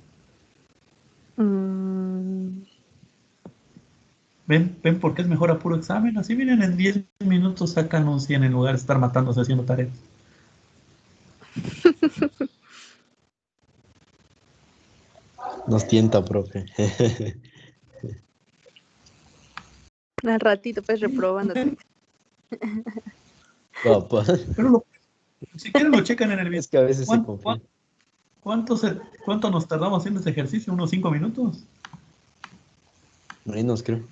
¿Ven por qué es mejor a puro examen? Así miren, en 10 minutos sacan un 100 en lugar de estar matándose haciendo tareas. Nos tienta, profe. Al ratito, pues reprobándote. Papá. Pero si quieren lo checan en el video. Es que a veces se confía. ¿Cuánto nos tardamos haciendo ese ejercicio? ¿Unos 5 minutos? Menos, creo.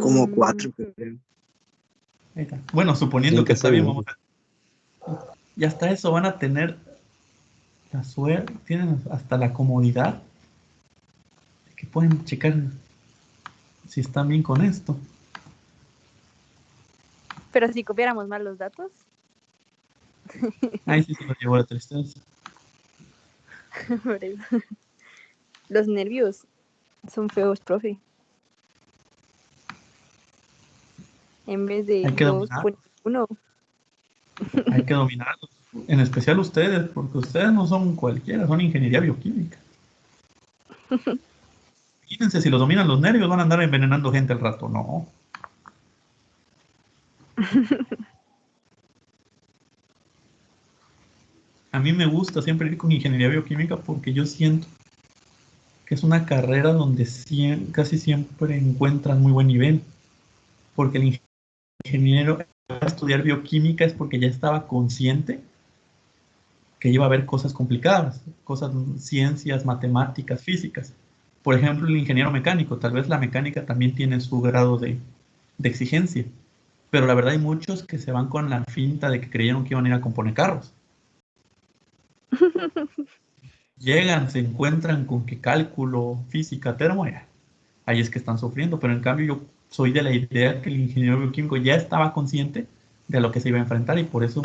Como 4, creo. Ahí está. Bueno, suponiendo que está bien, vamos a... Y hasta eso van a tener la suerte, tienen hasta la comodidad de que pueden checar si están bien con esto. Pero si copiáramos mal los datos. Ahí sí se nos llevó la tristeza. Por eso. Los nervios son feos, profe. En vez de Hay que 2, dominarlos. 1. Hay que dominarlos. En especial ustedes, porque ustedes no son cualquiera, son ingeniería bioquímica. Imagínense, si los dominan los nervios, van a andar envenenando gente al rato. No. A mí me gusta siempre ir con ingeniería bioquímica porque yo siento que es una carrera donde casi siempre encuentran muy buen nivel. Porque el ingeniero a estudiar bioquímica es porque ya estaba consciente que iba a haber cosas complicadas, cosas, ciencias, matemáticas, físicas. Por ejemplo, el ingeniero mecánico, tal vez la mecánica también tiene su grado de exigencia, pero la verdad hay muchos que se van con la finta de que creyeron que iban a ir a componer carros. Llegan, se encuentran con que cálculo, física, termo, ahí es que están sufriendo, pero en cambio yo soy de la idea que el ingeniero bioquímico ya estaba consciente de lo que se iba a enfrentar y por eso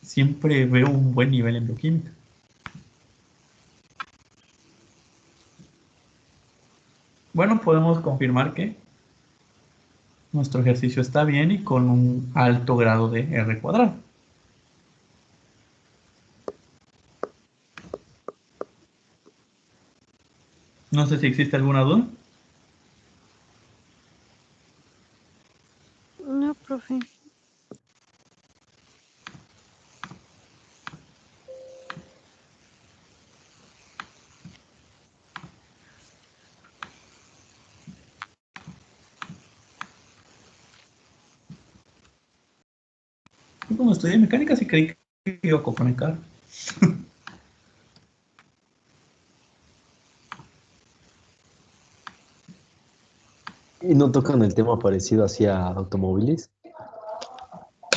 siempre veo un buen nivel en bioquímica. Bueno, podemos confirmar que nuestro ejercicio está bien y con un alto grado de R cuadrado. No sé si existe alguna duda. No, profe. Yo cuando estudié mecánica sí creí que iba a comunicar. ¿Y no tocan el tema parecido hacia automóviles?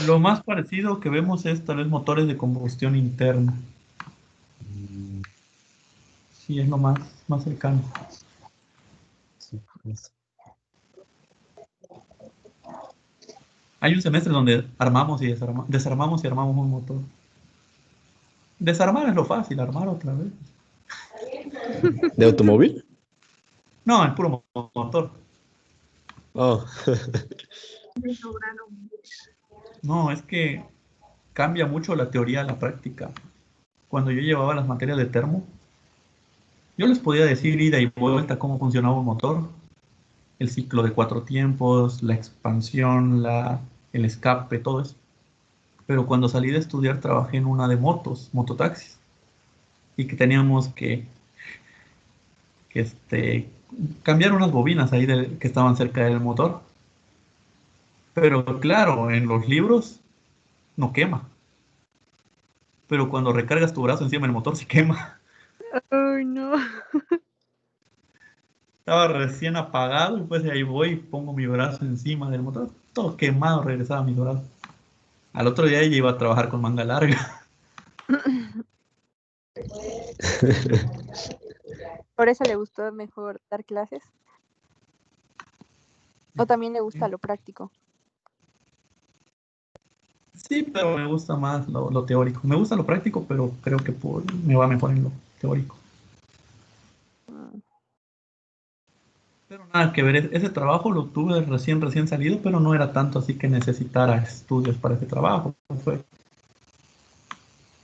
Lo más parecido que vemos es tal vez motores de combustión interna. Mm, Sí, es lo más cercano. sí, pues. Hay un semestre donde armamos y desarmamos y armamos un motor. Desarmar es lo fácil, armar otra vez. ¿De automóvil? No, el puro motor. Oh, Me sobraron. No, es que cambia mucho la teoría a la práctica. Cuando yo llevaba las materias de termo, yo les podía decir ida y vuelta cómo funcionaba un motor, el ciclo de 4 tiempos, la expansión, el escape, todo eso. Pero cuando salí de estudiar trabajé en una de motos, mototaxis, y que teníamos que cambiar unas bobinas ahí que estaban cerca del motor. Pero claro, en los libros no quema. Pero cuando recargas tu brazo encima del motor sí quema. Ay, no. Estaba recién apagado y pues de ahí voy, pongo mi brazo encima del motor. Todo quemado, regresaba mi brazo. Al otro día ya iba a trabajar con manga larga. ¿Por eso le gustó mejor dar clases? ¿O también le gusta lo práctico? Sí, pero me gusta más lo teórico. Me gusta lo práctico, pero creo que me va mejor en lo teórico. Mm. Pero nada que ver, ese trabajo lo tuve recién salido, pero no era tanto así que necesitara estudios para ese trabajo.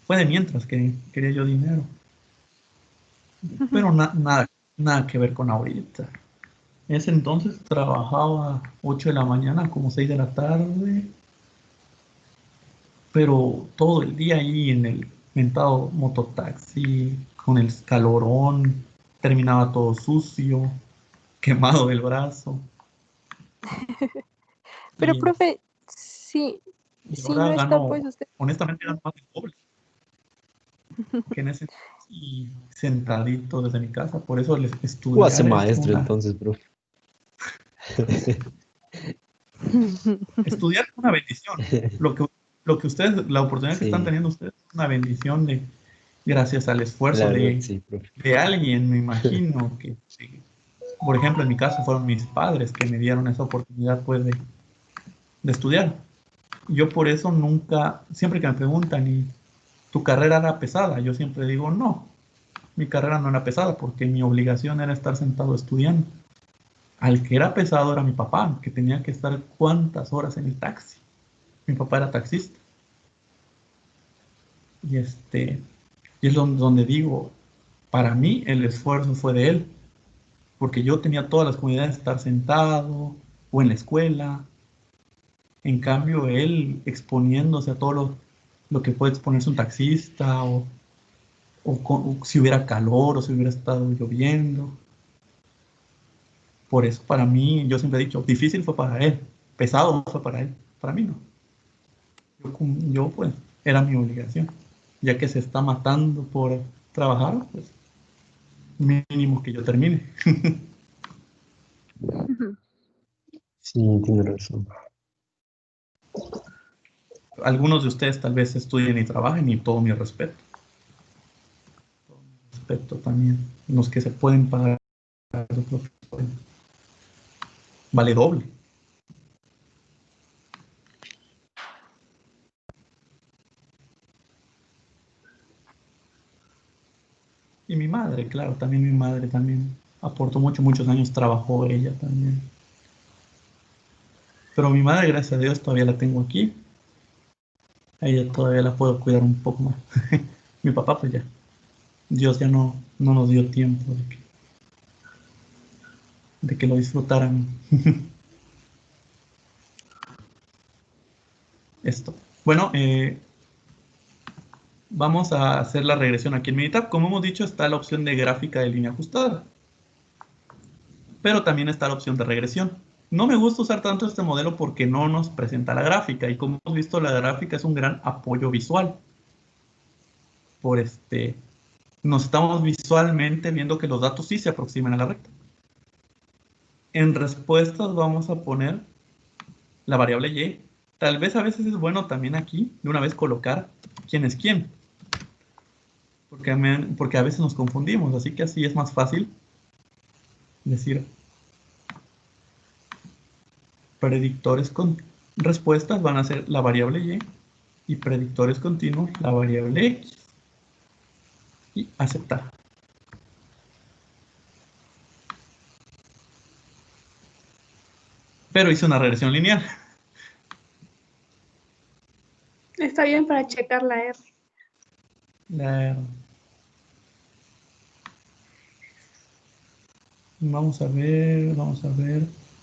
Fue de mientras que quería yo dinero. Pero nada que ver con ahorita. En ese entonces trabajaba 8 de la mañana, como 6 de la tarde, pero todo el día ahí en el mentado mototaxi, con el calorón, terminaba todo sucio, quemado del brazo. Pero, Y, profe, sí, y sí ahora no está gano, pues usted. honestamente, gano más del doble que en ese entonces, y sentadito desde mi casa. Por eso les o hace estudiar es maestro entonces, profe. estudiar es una bendición. Lo que ustedes, la oportunidad que están Sí, teniendo ustedes es una bendición gracias al esfuerzo la verdad, sí, profe. de alguien, me imagino, por ejemplo, en mi caso fueron mis padres que me dieron esa oportunidad, pues, de estudiar. Yo por eso nunca, siempre que me preguntan, ¿y tu carrera era pesada? Yo siempre digo, no, mi carrera no era pesada porque mi obligación era estar sentado estudiando. Al que era pesado era mi papá, que tenía que estar cuántas horas en el taxi. Mi papá era taxista. Y y es donde digo, para mí el esfuerzo fue de él, porque yo tenía todas las comunidades de estar sentado o en la escuela. En cambio, él exponiéndose a todo lo que puede exponerse un taxista o si hubiera calor o si hubiera estado lloviendo. Por eso para mí, yo siempre he dicho, difícil fue para él, pesado fue para él, para mí no. Yo pues era mi obligación, ya que se está matando por trabajar, pues mínimo que yo termine. Sí, tiene razón. Algunos de ustedes tal vez estudien y trabajen y todo mi respeto. Todo mi respeto también. Los que se pueden pagar su propio sueldo. Vale doble. mi madre, claro, también mi madre también aportó muchos años trabajó ella también. Pero mi madre, gracias a Dios, todavía la tengo aquí. A ella todavía la puedo cuidar un poco más. Mi papá, pues ya. Dios ya no nos dio tiempo de que lo disfrutaran. Esto. Bueno, vamos a hacer la regresión aquí en Minitab. Como hemos dicho, está la opción de gráfica de línea ajustada. Pero también está la opción de regresión. No me gusta usar tanto este modelo porque no nos presenta la gráfica. Y como hemos visto, la gráfica es un gran apoyo visual. Nos estamos visualmente viendo que los datos sí se aproximan a la recta. En respuestas vamos a poner la variable y. Tal vez a veces es bueno también aquí, de una vez colocar quién es quién. Porque a veces nos confundimos, así que así es más fácil decir predictores con respuestas van a ser la variable y predictores continuos la variable x. Y aceptar. Pero hice una regresión lineal. Está bien para checar la R. La R. Vamos a ver.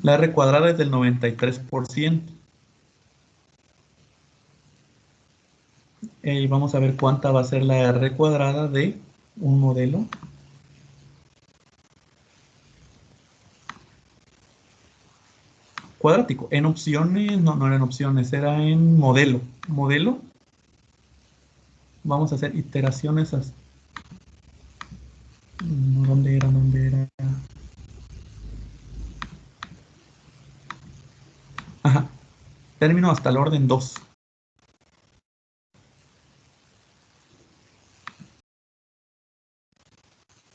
La R cuadrada es del 93%. Y vamos a ver cuánta va a ser la R cuadrada de un modelo. Cuadrático. En opciones, no eran opciones, era en modelo. Modelo. Vamos a hacer iteraciones hasta... ¿Dónde era? Ajá. Término hasta el orden 2.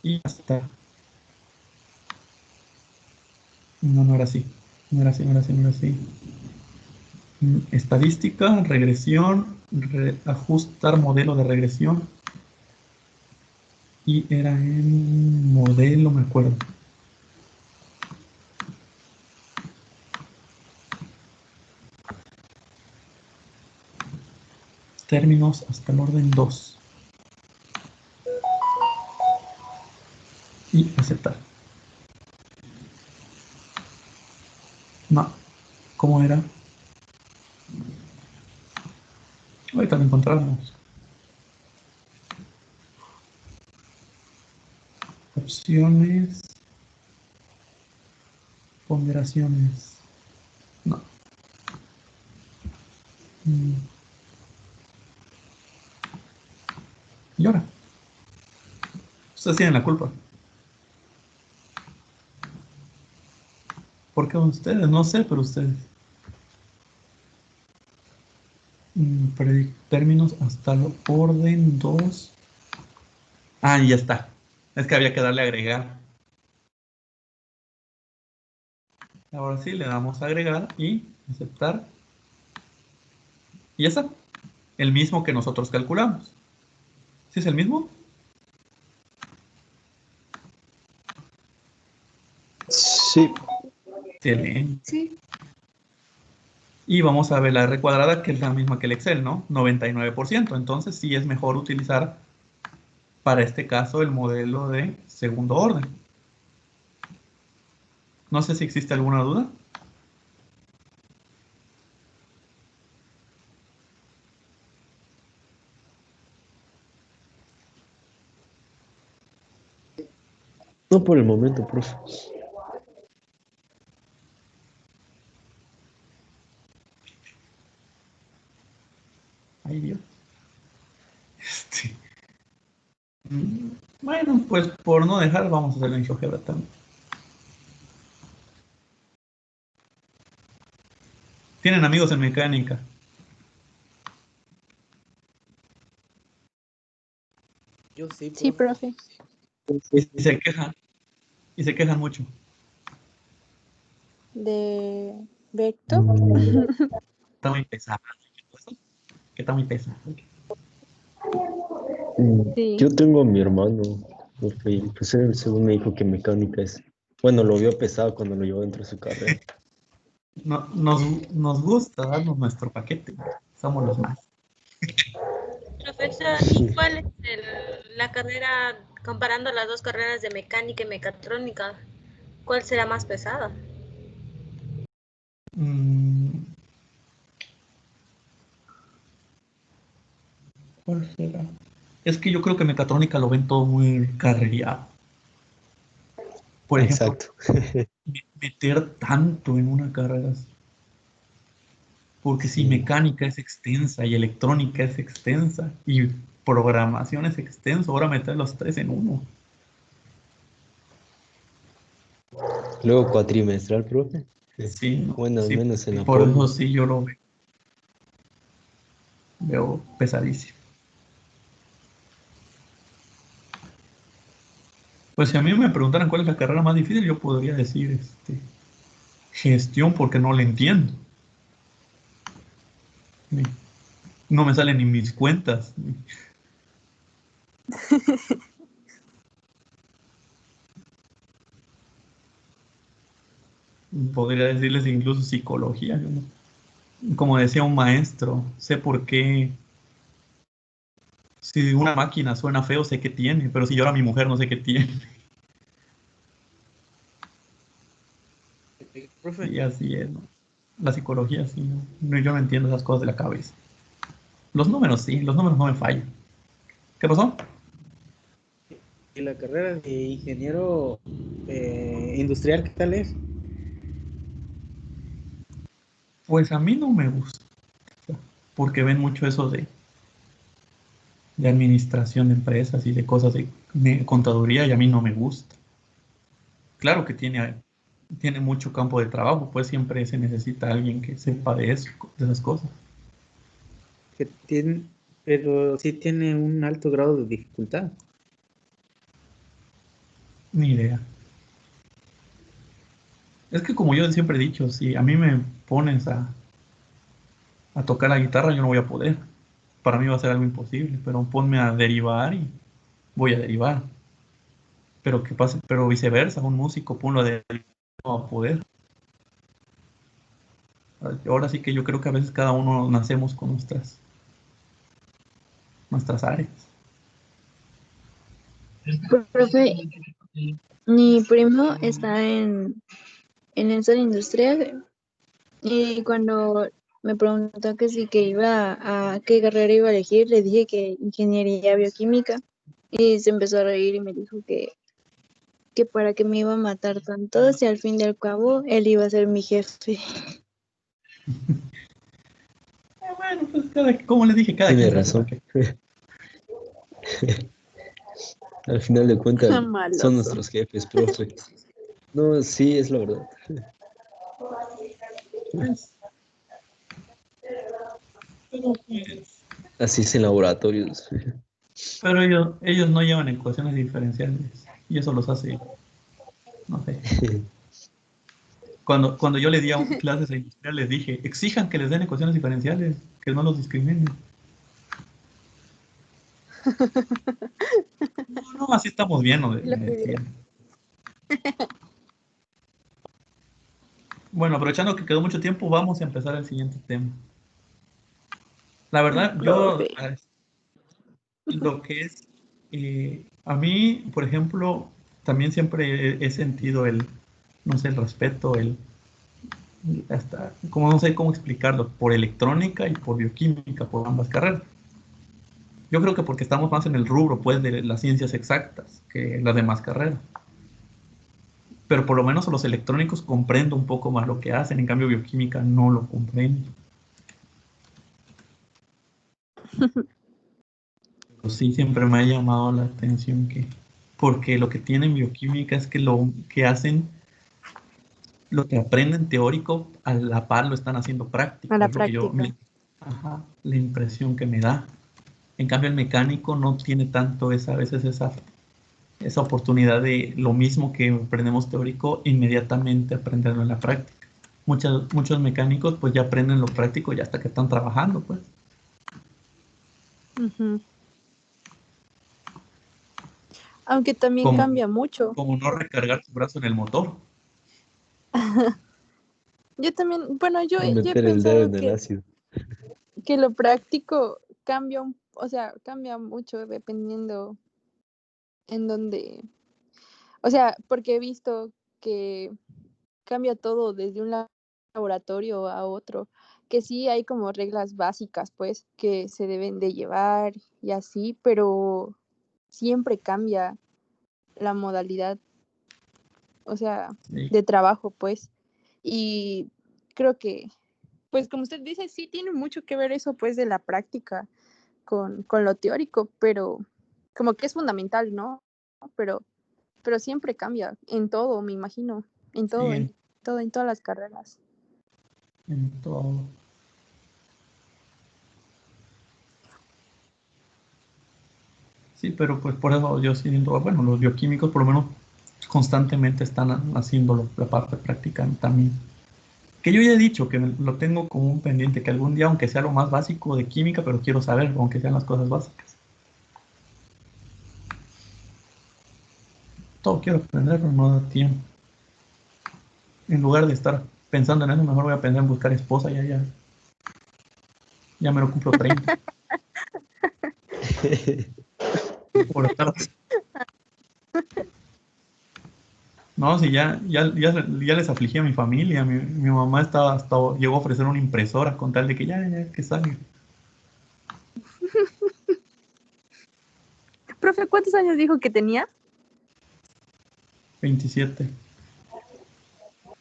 Y hasta... No era así. No era así. Estadística, regresión, ajustar modelo de regresión. Y era en modelo, me acuerdo. Términos hasta el orden 2. Y aceptar. No. ¿Cómo era? Ahorita lo encontramos. Opciones. Ponderaciones. No. ¿Y ahora? Ustedes tienen la culpa. ¿Por qué ustedes? No sé, pero ustedes. Términos hasta el orden 2. Ah, ya está. Es que había que darle a agregar. Ahora sí, le damos a agregar y aceptar. Y ya está. El mismo que nosotros calculamos. ¿Sí es el mismo? Sí. Excelente. Sí. Y vamos a ver la R cuadrada, que es la misma que el Excel, ¿no? 99%. Entonces sí es mejor utilizar para este caso el modelo de segundo orden. No sé si existe alguna duda. No por el momento, profe. Ay, Dios. Bueno, pues por no dejar, vamos a hacerlo en GeoGebra también. ¿Tienen amigos en mecánica? Yo sí, Sí, profe. profe. Y se quejan. Y se quejan mucho. De Vector. Está muy pesado. Que está muy pesado. Sí. Yo tengo a mi hermano. Porque pues él según me dijo que mecánica es, bueno, lo vio pesado cuando lo llevó dentro de su carrera. Nos gusta darnos nuestro paquete. Somos los más. Profesor, ¿y cuál es la carrera, comparando las dos carreras de mecánica y mecatrónica, cuál será más pesada? ¿Cuál será? Es que yo creo que mecatrónica lo ven todo muy carrereado. Por ejemplo, Exacto. meter tanto en una carrera así. Porque si Sí. mecánica es extensa y electrónica es extensa y programación es extenso, ahora meter los tres en uno. Luego cuatrimestral, profe. Sí, no, Bueno, al sí, menos en la por eso poli. sí yo lo veo pesadísimo. Pues si a mí me preguntaran cuál es la carrera más difícil, yo podría decir gestión porque no la entiendo. No me salen ni mis cuentas. Podría decirles incluso psicología. Como decía un maestro, sé por qué. Si una máquina suena feo, sé qué tiene, pero si llora mi mujer, no sé qué tiene. Profe, Y así es, ¿no? La psicología, sí, ¿no? Yo no entiendo esas cosas de la cabeza. Los números, sí, los números no me fallan. ¿Qué pasó? ¿y la carrera de ingeniero industrial qué tal es? Pues a mí no me gusta, porque ven mucho eso de administración de empresas y de cosas de contaduría y a mí no me gusta. Claro que tiene mucho campo de trabajo, pues siempre se necesita alguien que sepa de eso, de esas cosas. Que tiene, pero sí tiene un alto grado de dificultad. Ni idea. Es que como yo siempre he dicho, si a mí me pones a tocar la guitarra, yo no voy a poder. Para mí va a ser algo imposible, pero ponme a derivar y voy a derivar. Pero que pase, pero viceversa, un músico, ponlo a derivar, no va a poder. Ahora sí que yo creo que a veces cada uno nacemos con nuestras áreas. Profe, mi primo está en el industrial y cuando me preguntó que sí que iba a qué carrera iba a elegir, le dije que ingeniería bioquímica y se empezó a reír y me dijo que para qué me iba a matar tanto si al fin y al cabo él iba a ser mi jefe. Bueno, pues como les dije, cada Tiene quien se hace la razón. que. Al final de cuentas, son Maloso. nuestros jefes, profe. No, sí, es la verdad. Pues, Así es en laboratorios. pero ellos no llevan ecuaciones diferenciales y eso los hace, no sé. Cuando yo le di a clases a industrial, les dije, exijan que les den ecuaciones diferenciales, que no los discriminen. No, así estamos bien, ¿no? Lo Me pidieron. decían. Bueno, aprovechando que quedó mucho tiempo, vamos a empezar el siguiente tema. La verdad, yo Profe. lo que es, a mí, por ejemplo, también siempre he sentido no sé, el respeto, hasta, como no sé cómo explicarlo, por electrónica y por bioquímica, por ambas carreras. Yo creo que porque estamos más en el rubro, pues, de las ciencias exactas que las demás carreras. Pero por lo menos los electrónicos comprendo un poco más lo que hacen, en cambio bioquímica no lo comprendo. Pero sí siempre me ha llamado la atención porque lo que tienen bioquímica es que lo que hacen, lo que aprenden teórico, a la par lo están haciendo A práctico, la es lo que práctica. ajá, la impresión que me da. En cambio el mecánico no tiene tanto a veces esa oportunidad de lo mismo que aprendemos teórico, inmediatamente aprenderlo en la práctica. Muchos mecánicos pues ya aprenden lo práctico ya hasta que están trabajando, pues. Ujú. Aunque también Como, cambia mucho. como no recargar tu brazo en el motor. Yo también, bueno, yo O he meter el dedo pensado en el ácido. que lo práctico cambia, o sea, cambia mucho dependiendo en dónde, o sea, porque he visto que cambia todo desde un laboratorio a otro, que sí hay como reglas básicas, pues, que se deben de llevar y así, pero siempre cambia la modalidad, o sea, Sí. de trabajo, pues, y creo que, pues, como usted dice, sí tiene mucho que ver eso, pues, de la práctica con lo teórico, pero como que es fundamental, ¿no? Pero, pero siempre cambia en todo, me imagino, en Sí, todo, en todo, en todas las carreras. en todo. Sí, pero pues por eso yo siento, bueno, los bioquímicos por lo menos constantemente están haciendo la parte práctica también. Que yo ya he dicho que lo tengo como un pendiente, que algún día, aunque sea lo más básico de química, pero quiero saber, aunque sean las cosas básicas. Todo quiero aprender, pero no da tiempo. En lugar de estar pensando en eso, mejor voy a pensar en buscar esposa, ya me lo cumplo 30. Por estar. No, si ya les afligí a mi familia. Mi mamá hasta llegó a ofrecer una impresora con tal de que ya que salga. Profe, ¿cuántos años dijo que tenía? 27.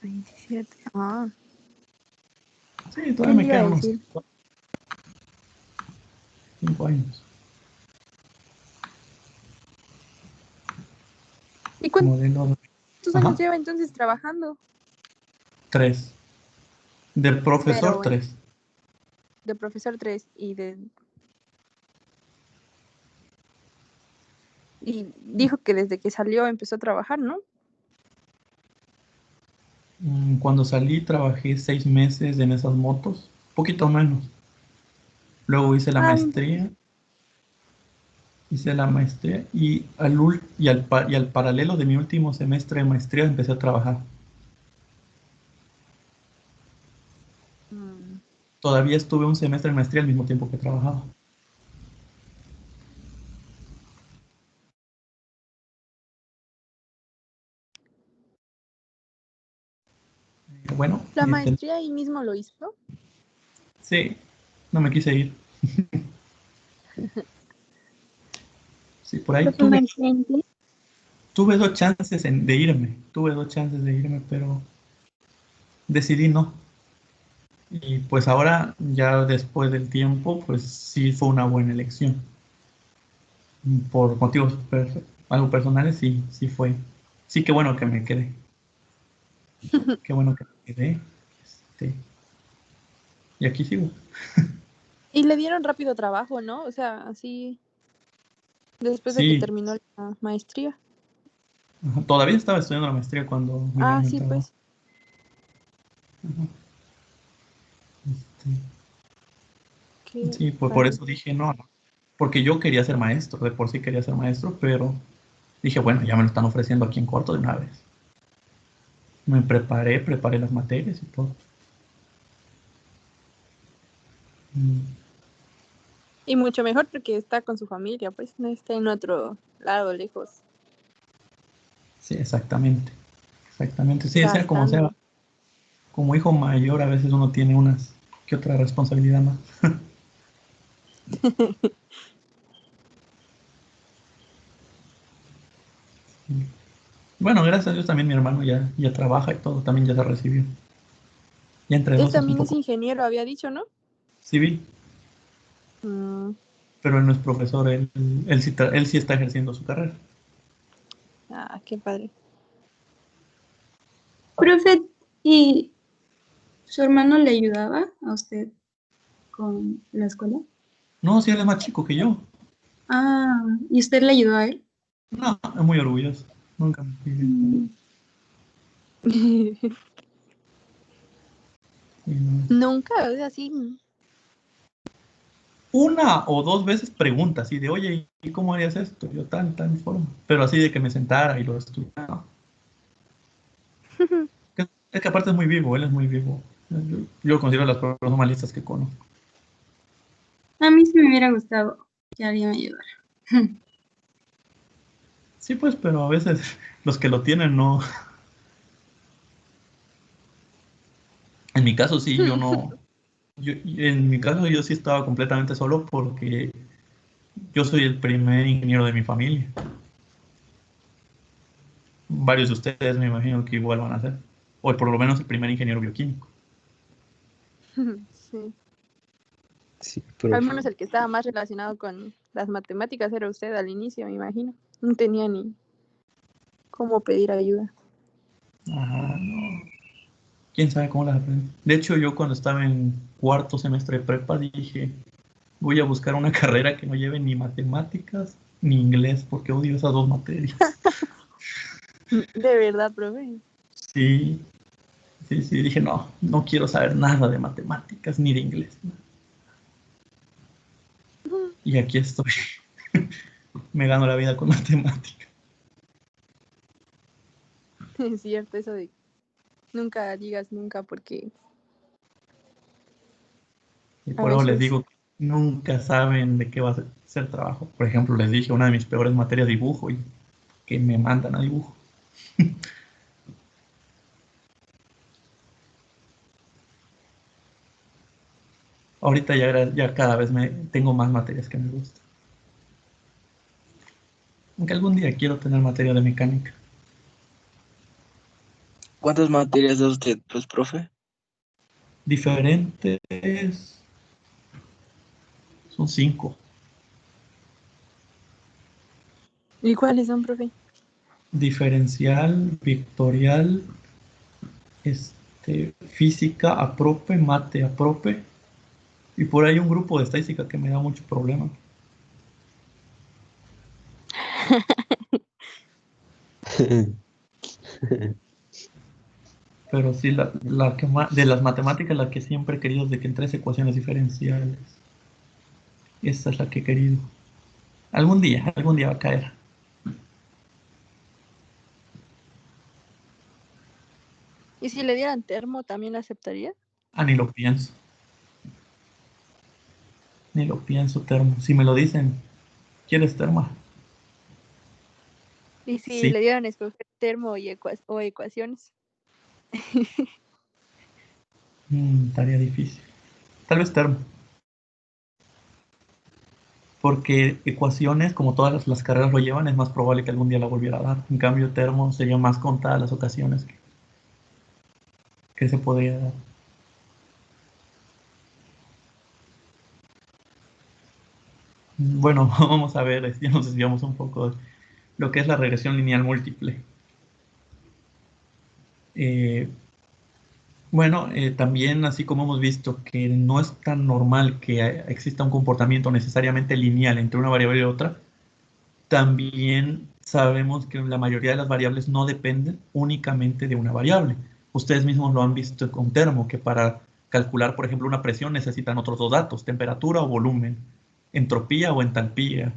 27. Ah, Sí, ¿qué todavía le me iba a quedan unos decir? 5 años. ¿Y cuántos Modelo. años Ajá, lleva entonces trabajando? 3. De profesor, Pero 3. de profesor 3 y dijo que desde que salió empezó a trabajar, ¿no? Cuando salí trabajé 6 meses en esas motos, poquito menos. Luego hice la Ah, maestría. Hice la maestría y al paralelo de mi último semestre de maestría empecé a trabajar. mm, Todavía estuve un semestre de maestría al mismo tiempo que trabajaba. Bueno, ¿la maestría ahí mismo lo hizo? sí, no me quise ir. Sí, por ahí Profe, ¿me entiende? tuve 2 chances de irme. Tuve 2 chances de irme, pero decidí no. Y pues ahora, ya después del tiempo, pues sí fue una buena elección. Por motivos algo personales, sí fue. Sí, qué bueno que me quedé. Qué bueno que me quedé. Este, y aquí sigo. Y le dieron rápido trabajo, ¿no? O sea, así después de que Sí, terminó la maestría. ajá, todavía estaba estudiando la maestría cuando me Ah, dieron el sí, trabajo. pues. Ajá. Este, Qué sí, por padre. eso dije no, porque yo quería ser maestro, de por sí quería ser maestro, pero dije, bueno, ya me lo están ofreciendo aquí en corto de una vez. Me preparé las materias y todo. Mm, Y mucho mejor porque está con su familia, pues no está en otro lado, lejos, sí, exactamente. Exactamente. Sí, sea, gastando. como hijo mayor a veces uno tiene unas que otra responsabilidad más. Sí. Bueno, gracias a Dios también mi hermano ya trabaja y todo, también ya se recibió. Ya entre Él dos es un también es poco ingeniero, había dicho, ¿no? civil, Mm, pero él no es profesor, él sí está ejerciendo su carrera. ah, qué padre. Profe, ¿y su hermano le ayudaba a usted con la escuela? No, sí, él es más chico que yo. Ah, ¿y usted le ayudó a él? No, es muy orgulloso. Nunca me pide. Mm, Sí, no. Nunca, o sea, sí. una o dos veces preguntas, así de, oye, ¿y cómo harías esto? Yo tal forma. Pero así de que me sentara y lo estudiara. ¿No? Es que aparte es muy vivo, él es muy vivo. Yo lo considero las personas más listas que conozco. A mí sí me hubiera gustado que alguien me ayudara. Sí, pues, pero a veces los que lo tienen no. En mi caso sí, yo no. En mi caso yo sí estaba completamente solo porque yo soy el primer ingeniero de mi familia. Varios de ustedes me imagino que igual van a ser. O por lo menos el primer ingeniero bioquímico. Sí. Sí, Al profe. menos el que estaba más relacionado con las matemáticas era usted al inicio, me imagino. No tenía ni cómo pedir ayuda. Ajá, no. ¿Quién sabe cómo las aprendí? De hecho, yo cuando estaba en cuarto semestre de prepa dije, voy a buscar una carrera que no lleve ni matemáticas ni inglés, porque odio esas dos materias. De verdad, profe. Sí, dije, no quiero saber nada de matemáticas ni de inglés. Y aquí estoy. Me gano la vida con matemáticas. Es cierto eso de nunca digas nunca porque Y a por eso les veces digo, nunca saben de qué va a ser trabajo. Por ejemplo, les dije una de mis peores materias dibujo y que me mandan a dibujo. Ahorita ya cada vez tengo más materias que me gustan. Aunque algún día quiero tener materia de mecánica. ¿Cuántas materias da usted, pues, profe? Diferentes. Son 5. ¿Y cuáles son, profe? Diferencial, vectorial, física, aprope, mate, aprope. Y por ahí un grupo de estadística que me da mucho problema. Pero sí, de las matemáticas, la que siempre he querido es de que en 3 ecuaciones diferenciales. Esa es la que he querido. Algún día va a caer. ¿Y si le dieran termo, también la aceptaría? Ni lo pienso. Ni lo pienso, termo. Si me lo dicen, ¿quieres termo? ¿Y si Sí. le dieran a escoger termo o ecuaciones? Estaría difícil. Tal vez termo. Porque ecuaciones, como todas las carreras lo llevan, es más probable que algún día la volviera a dar. En cambio, termo sería más contadas las ocasiones que se podría dar. Bueno, vamos a ver, ya nos desviamos un poco de lo que es la regresión lineal múltiple. Bueno, también así como hemos visto que no es tan normal que exista un comportamiento necesariamente lineal entre una variable y otra, también sabemos que la mayoría de las variables no dependen únicamente de una variable. Ustedes mismos lo han visto con termo, que para calcular, por ejemplo, una presión necesitan otros dos datos, temperatura o volumen, entropía o entalpía,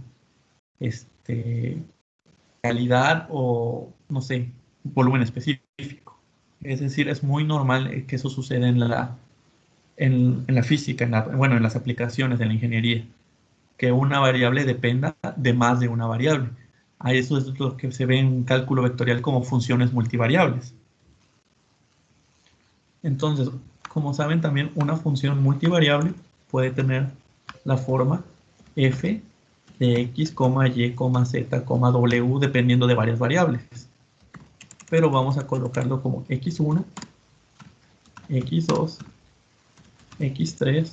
calidad o, no sé, volumen específico. Es decir, es muy normal que eso suceda en la física, en las aplicaciones de la ingeniería, que una variable dependa de más de una variable. A eso es lo que se ve en cálculo vectorial como funciones multivariables. Entonces, como saben también, una función multivariable puede tener la forma f de x, y, z, w, dependiendo de varias variables. Pero vamos a colocarlo como x1, x2, x3,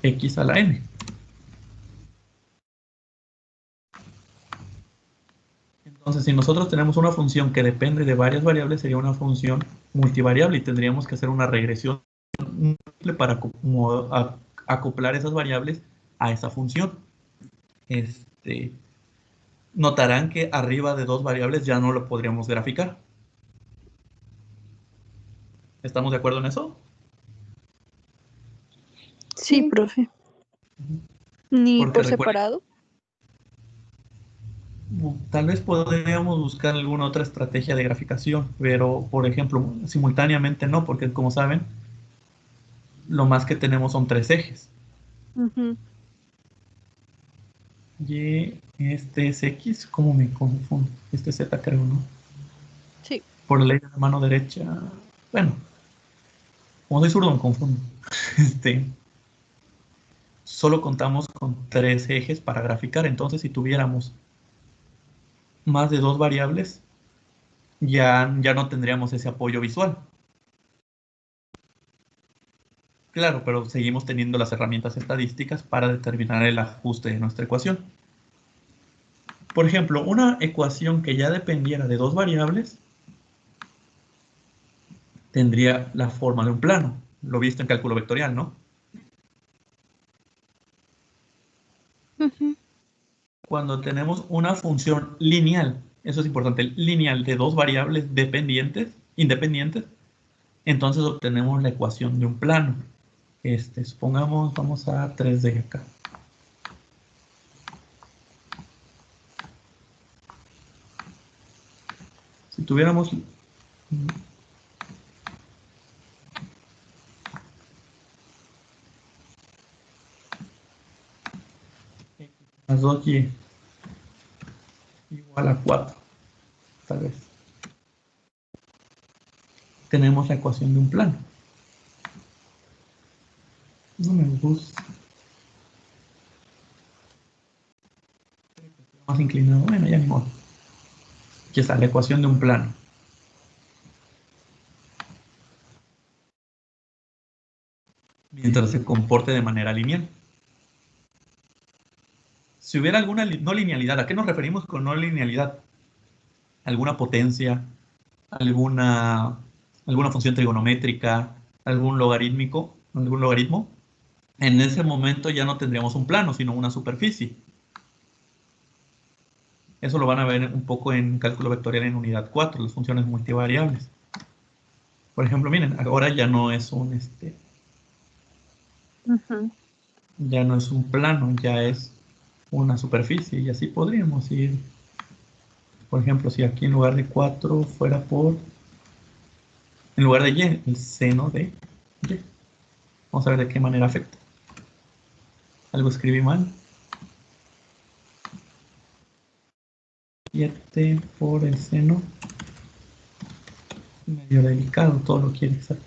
x a la n. Entonces, si nosotros tenemos una función que depende de varias variables, sería una función multivariable y tendríamos que hacer una regresión múltiple para acoplar esas variables a esa función. Notarán que arriba de dos variables ya no lo podríamos graficar. ¿Estamos de acuerdo en eso? Sí, profe. Ni Porque por recuerden, separado. tal vez podríamos buscar alguna otra estrategia de graficación, pero por ejemplo, simultáneamente no, porque como saben, lo más que tenemos son 3 ejes. Ujú. Y este es X, ¿cómo me confundo? Este es Z, creo, ¿no? Sí. Por la ley de la mano derecha. Bueno, como soy zurdo me confundo. Solo contamos con 3 ejes para graficar, entonces si tuviéramos más de 2 variables, ya no tendríamos ese apoyo visual. Claro, pero seguimos teniendo las herramientas estadísticas para determinar el ajuste de nuestra ecuación. Por ejemplo, una ecuación que ya dependiera de 2 variables tendría la forma de un plano. Lo viste en cálculo vectorial, ¿no? Ujú. Cuando tenemos una función lineal, eso es importante, lineal de 2 variables independientes, entonces obtenemos la ecuación de un plano. Supongamos, vamos a 3D acá. Si tuviéramos más 2y igual a 4, tal vez, tenemos la ecuación de un plano. No me gusta. Más inclinado, bueno, ya ni modo. Aquí está la ecuación de un plano. Mientras se comporte de manera lineal. Si hubiera alguna no linealidad, ¿a qué nos referimos con no linealidad? Alguna potencia, alguna función trigonométrica, algún logaritmo, en ese momento ya no tendríamos un plano, sino una superficie. Eso lo van a ver un poco en cálculo vectorial en unidad 4, las funciones multivariables. Por ejemplo, miren, ahora ya no es un Ujú. ya no es un plano, ya es una superficie, y así podríamos ir. Por ejemplo, si aquí en lugar de 4 fuera en lugar de y, el seno de y. Vamos a ver de qué manera afecta. Algo escribí mal. 7 por el seno. Medio delicado, todo lo quiere exacto.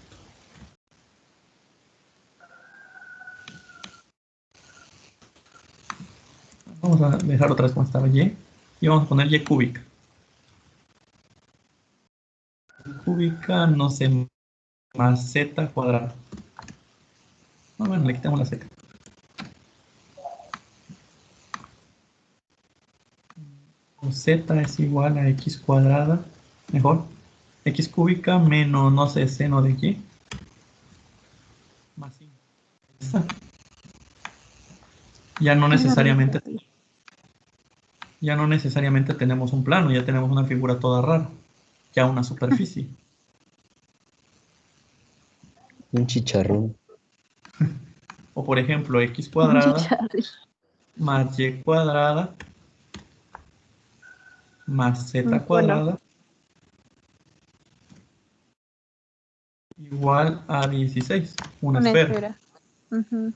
Vamos a dejar otra vez como estaba y. Y vamos a poner y cúbica. Cúbica, no sé, más z cuadrado. No, bueno, le quitamos la z. Z es igual a x cuadrada. Mejor. X cúbica menos, no sé, seno de y. Más 5. Ya no necesariamente tenemos un plano, ya tenemos una figura toda rara. Ya una superficie. Un chicharrón. O por ejemplo, x cuadrada más y cuadrada más z cuadrada igual a 16, una esfera. Ujú.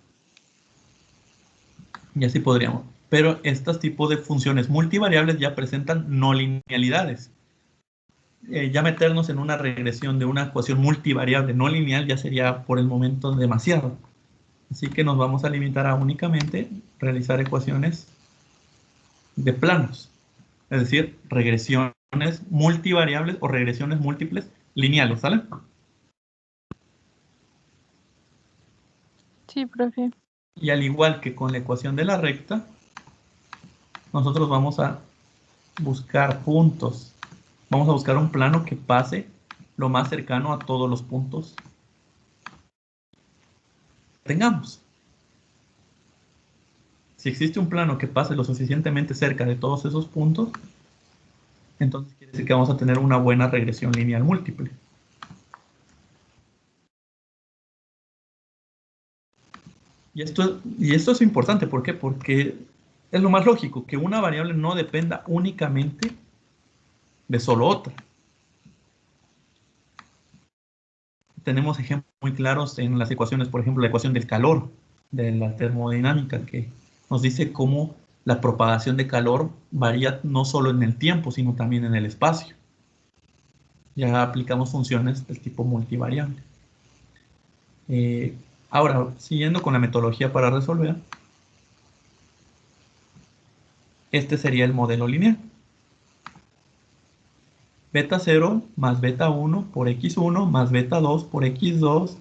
Y así podríamos. Pero estos tipos de funciones multivariables ya presentan no linealidades. Ya meternos en una regresión de una ecuación multivariable no lineal ya sería por el momento demasiado. Así que nos vamos a limitar a únicamente realizar ecuaciones de planos. Es decir, regresiones multivariables o regresiones múltiples lineales, ¿sale? Sí, profe. Y al igual que con la ecuación de la recta, nosotros vamos a buscar puntos. Vamos a buscar un plano que pase lo más cercano a todos los puntos que tengamos. Si existe un plano que pase lo suficientemente cerca de todos esos puntos, entonces quiere decir que vamos a tener una buena regresión lineal múltiple. Y esto es importante, ¿por qué? Porque es lo más lógico, que una variable no dependa únicamente de solo otra. Tenemos ejemplos muy claros en las ecuaciones, por ejemplo, la ecuación del calor, de la termodinámica, que nos dice cómo la propagación de calor varía no solo en el tiempo, sino también en el espacio. Ya aplicamos funciones del tipo multivariable. Ahora, siguiendo con la metodología para resolver, este sería el modelo lineal. Beta 0 más beta 1 por x1 más beta 2 por x2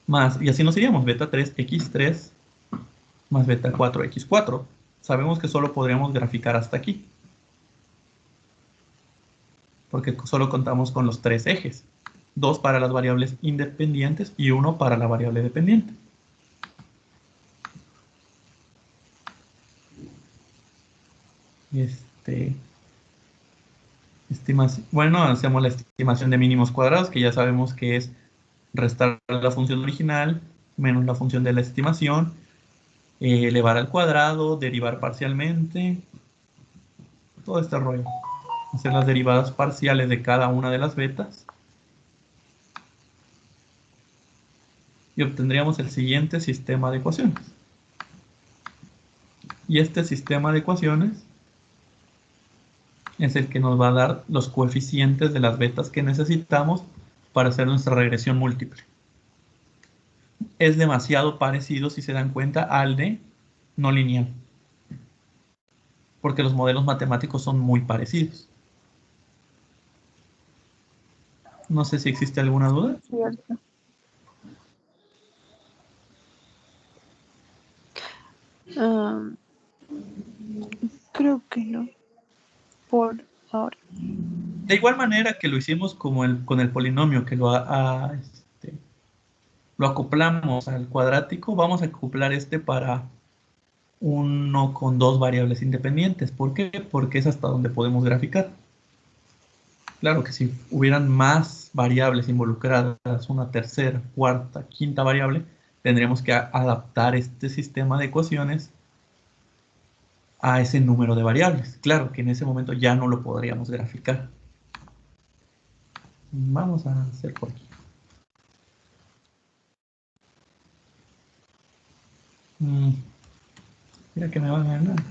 más, y así nos iríamos, beta 3 x3 más beta 4 x4. Sabemos que solo podríamos graficar hasta aquí, porque solo contamos con los tres ejes. 2 para las variables independientes y 1 para la variable dependiente. Bueno, hacemos la estimación de mínimos cuadrados, que ya sabemos que es restar la función original menos la función de la estimación, elevar al cuadrado, derivar parcialmente, todo este rollo. Hacer las derivadas parciales de cada una de las betas. Y obtendríamos el siguiente sistema de ecuaciones. Y este sistema de ecuaciones es el que nos va a dar los coeficientes de las betas que necesitamos para hacer nuestra regresión múltiple. Es demasiado parecido, si se dan cuenta, al de no lineal, porque los modelos matemáticos son muy parecidos. No sé si existe alguna duda. Cierto. Creo que no. Por ahora. De igual manera que lo hicimos con el polinomio, que lo acoplamos al cuadrático, vamos a acoplar este para uno con dos variables independientes. ¿Por qué? Porque es hasta donde podemos graficar. Claro que si hubieran más variables involucradas, una tercera, cuarta, quinta variable, tendríamos que adaptar este sistema de ecuaciones a ese número de variables. Claro que en ese momento ya no lo podríamos graficar. Vamos a hacer por aquí. Mira que me van a ganar.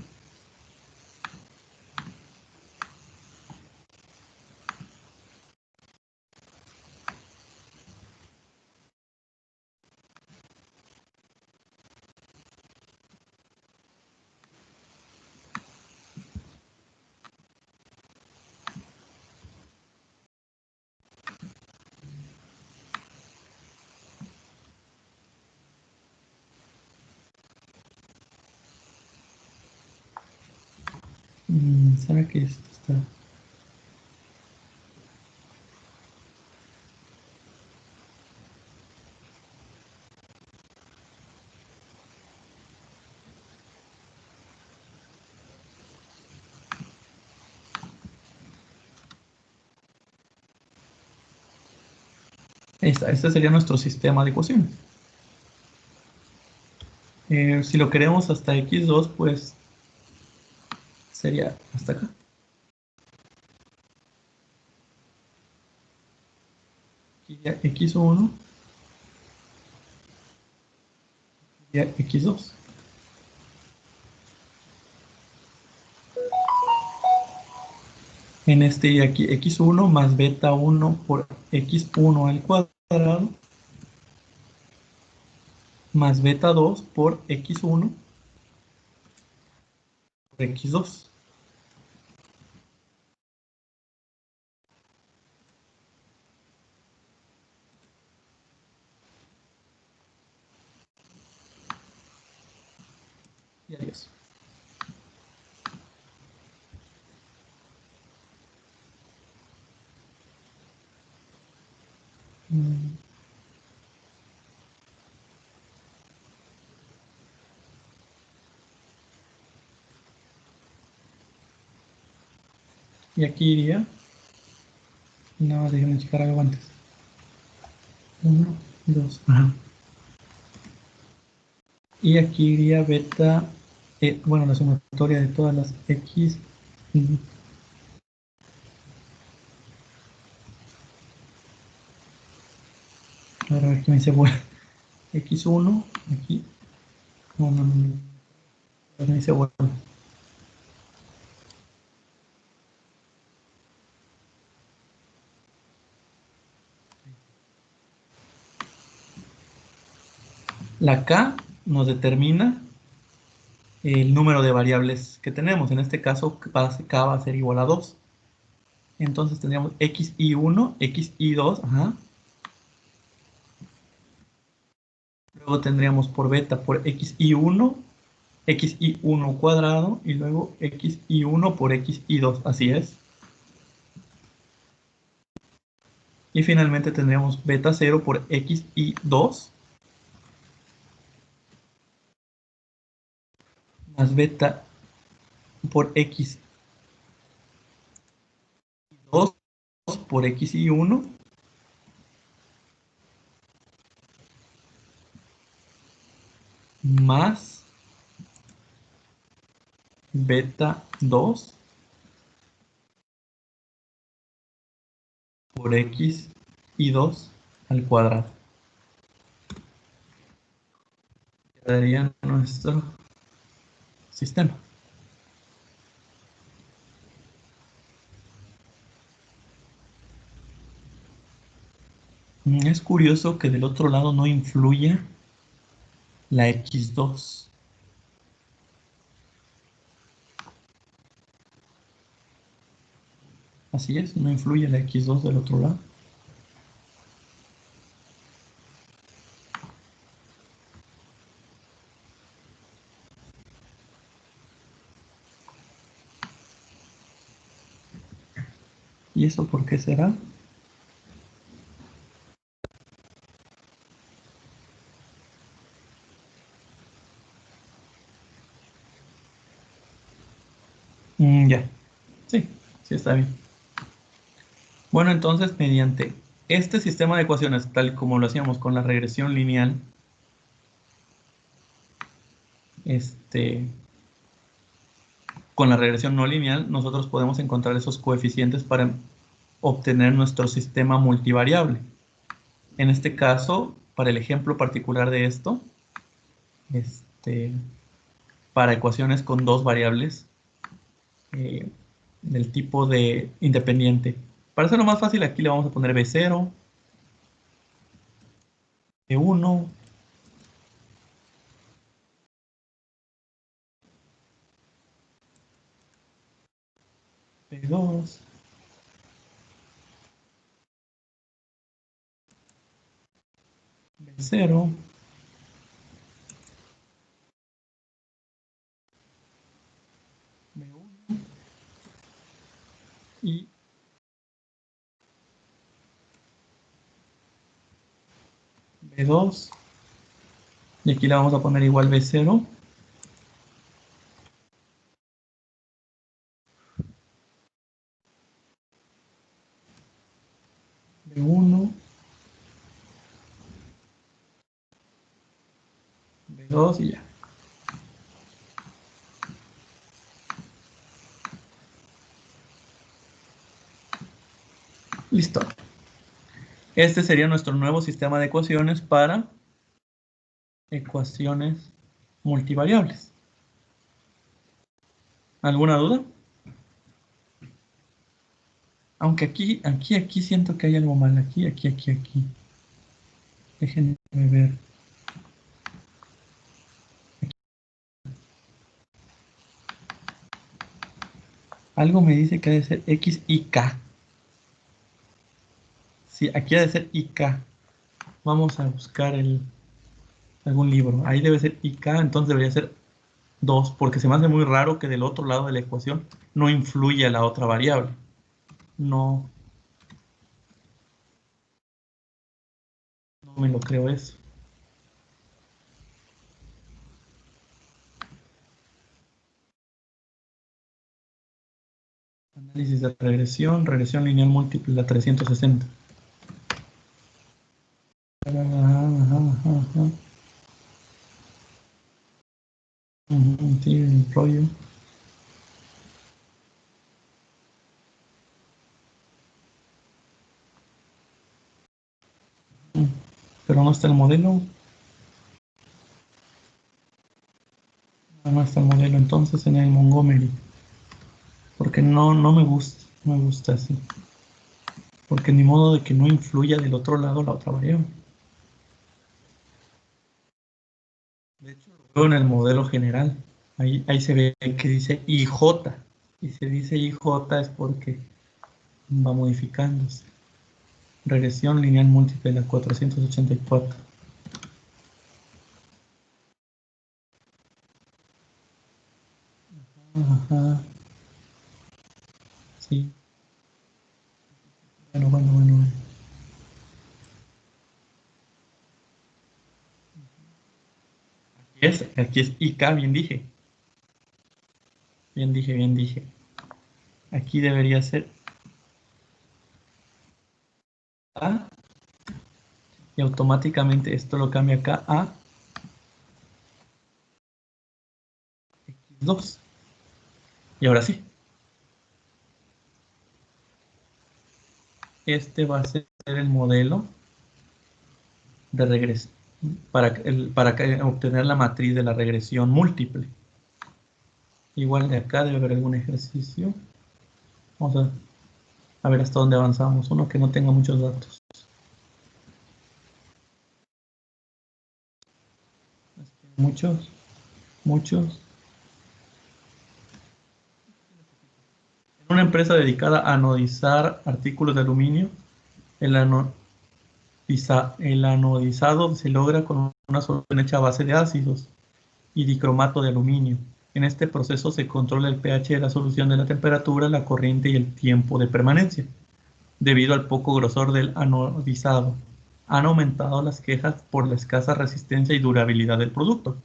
¿Será que esto está? Este sería nuestro sistema de ecuaciones. Si lo queremos hasta x2, pues sería hasta acá. Aquí ya x1, ya x2. En este y aquí x1 más beta 1 por x1 al cuadrado más beta 2 por x1 por x2. Y adiós. Y aquí iría. No, déjenme checar algo antes. 1, 2. Ajá. Y aquí iría beta, bueno, la sumatoria de todas las X. A ver, aquí me dice, bueno, X1, aquí. No. Me dice, bueno. La K nos determina el número de variables que tenemos. En este caso, K va a ser igual a 2. Entonces tendríamos xi1, xi2, ajá. Luego tendríamos por beta por xi1 cuadrado y luego xi1 por xi2, así es. Y finalmente tendríamos beta 0 por xi2 más beta por x2 por xi1 más beta 2 por x y 2 al cuadrado. Quedaría nuestro sistema. Es curioso que del otro lado no influya la x2. Así es, no influye la x2 del otro lado. ¿Y eso por qué será? Ya. Sí, está bien. Bueno, entonces, mediante este sistema de ecuaciones, tal como lo hacíamos con la regresión lineal, con la regresión no lineal, nosotros podemos encontrar esos coeficientes para obtener nuestro sistema multivariable. En este caso, para el ejemplo particular de esto, para ecuaciones con dos variables del tipo de independiente. Para hacerlo más fácil, aquí le vamos a poner B0, B1, B2, B0, B1 y B2. Y aquí le vamos a poner igual B0. B1. B2 y ya. Listo. Este sería nuestro nuevo sistema de ecuaciones para ecuaciones multivariables. ¿Alguna duda? Aunque aquí siento que hay algo mal. Aquí. Déjenme ver. Algo me dice que ha de ser X y K. Sí, aquí ha de ser IK. Vamos a buscar algún libro. Ahí debe ser IK, entonces debería ser 2, porque se me hace muy raro que del otro lado de la ecuación no influya la otra variable. No me lo creo eso. Análisis de regresión lineal múltiple a 360. rollo. Pero no está el modelo. No está el modelo entonces en el Montgomery. Porque no me gusta así. Porque ni modo de que no influya del otro lado la otra variable. De hecho, lo veo en el modelo general. Ahí se ve que dice IJ. Y si dice IJ es porque va modificándose. Regresión lineal múltiple, la 484. Ajá. Sí. Bueno. Aquí es IK, bien dije. Bien dije. Aquí debería ser A. Y automáticamente esto lo cambia acá a X2. Y ahora sí. Este va a ser el modelo de regresión para obtener la matriz de la regresión múltiple. Igual de acá debe haber algún ejercicio. Vamos a ver hasta dónde avanzamos. Uno que no tenga muchos datos. Muchos. En una empresa dedicada a anodizar artículos de aluminio, el anodizado se logra con una solución hecha a base de ácidos y dicromato de aluminio. En este proceso se controla el pH de la solución de la temperatura, la corriente y el tiempo de permanencia. Debido al poco grosor del anodizado, han aumentado las quejas por la escasa resistencia y durabilidad del producto.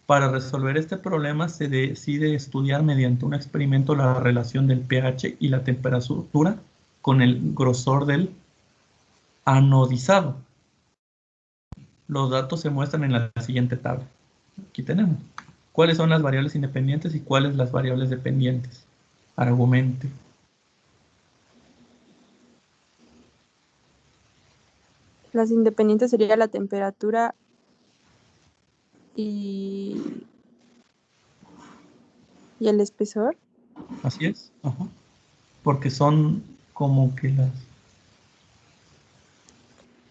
Para resolver este problema se decide estudiar mediante un experimento la relación del pH y la temperatura con el grosor del anodizado. Los datos se muestran en la siguiente tabla. Aquí tenemos. ¿Cuáles son las variables independientes y cuáles las variables dependientes? Argumente. Las independientes sería la temperatura y el espesor. Así es. Ajá. Porque son como que las...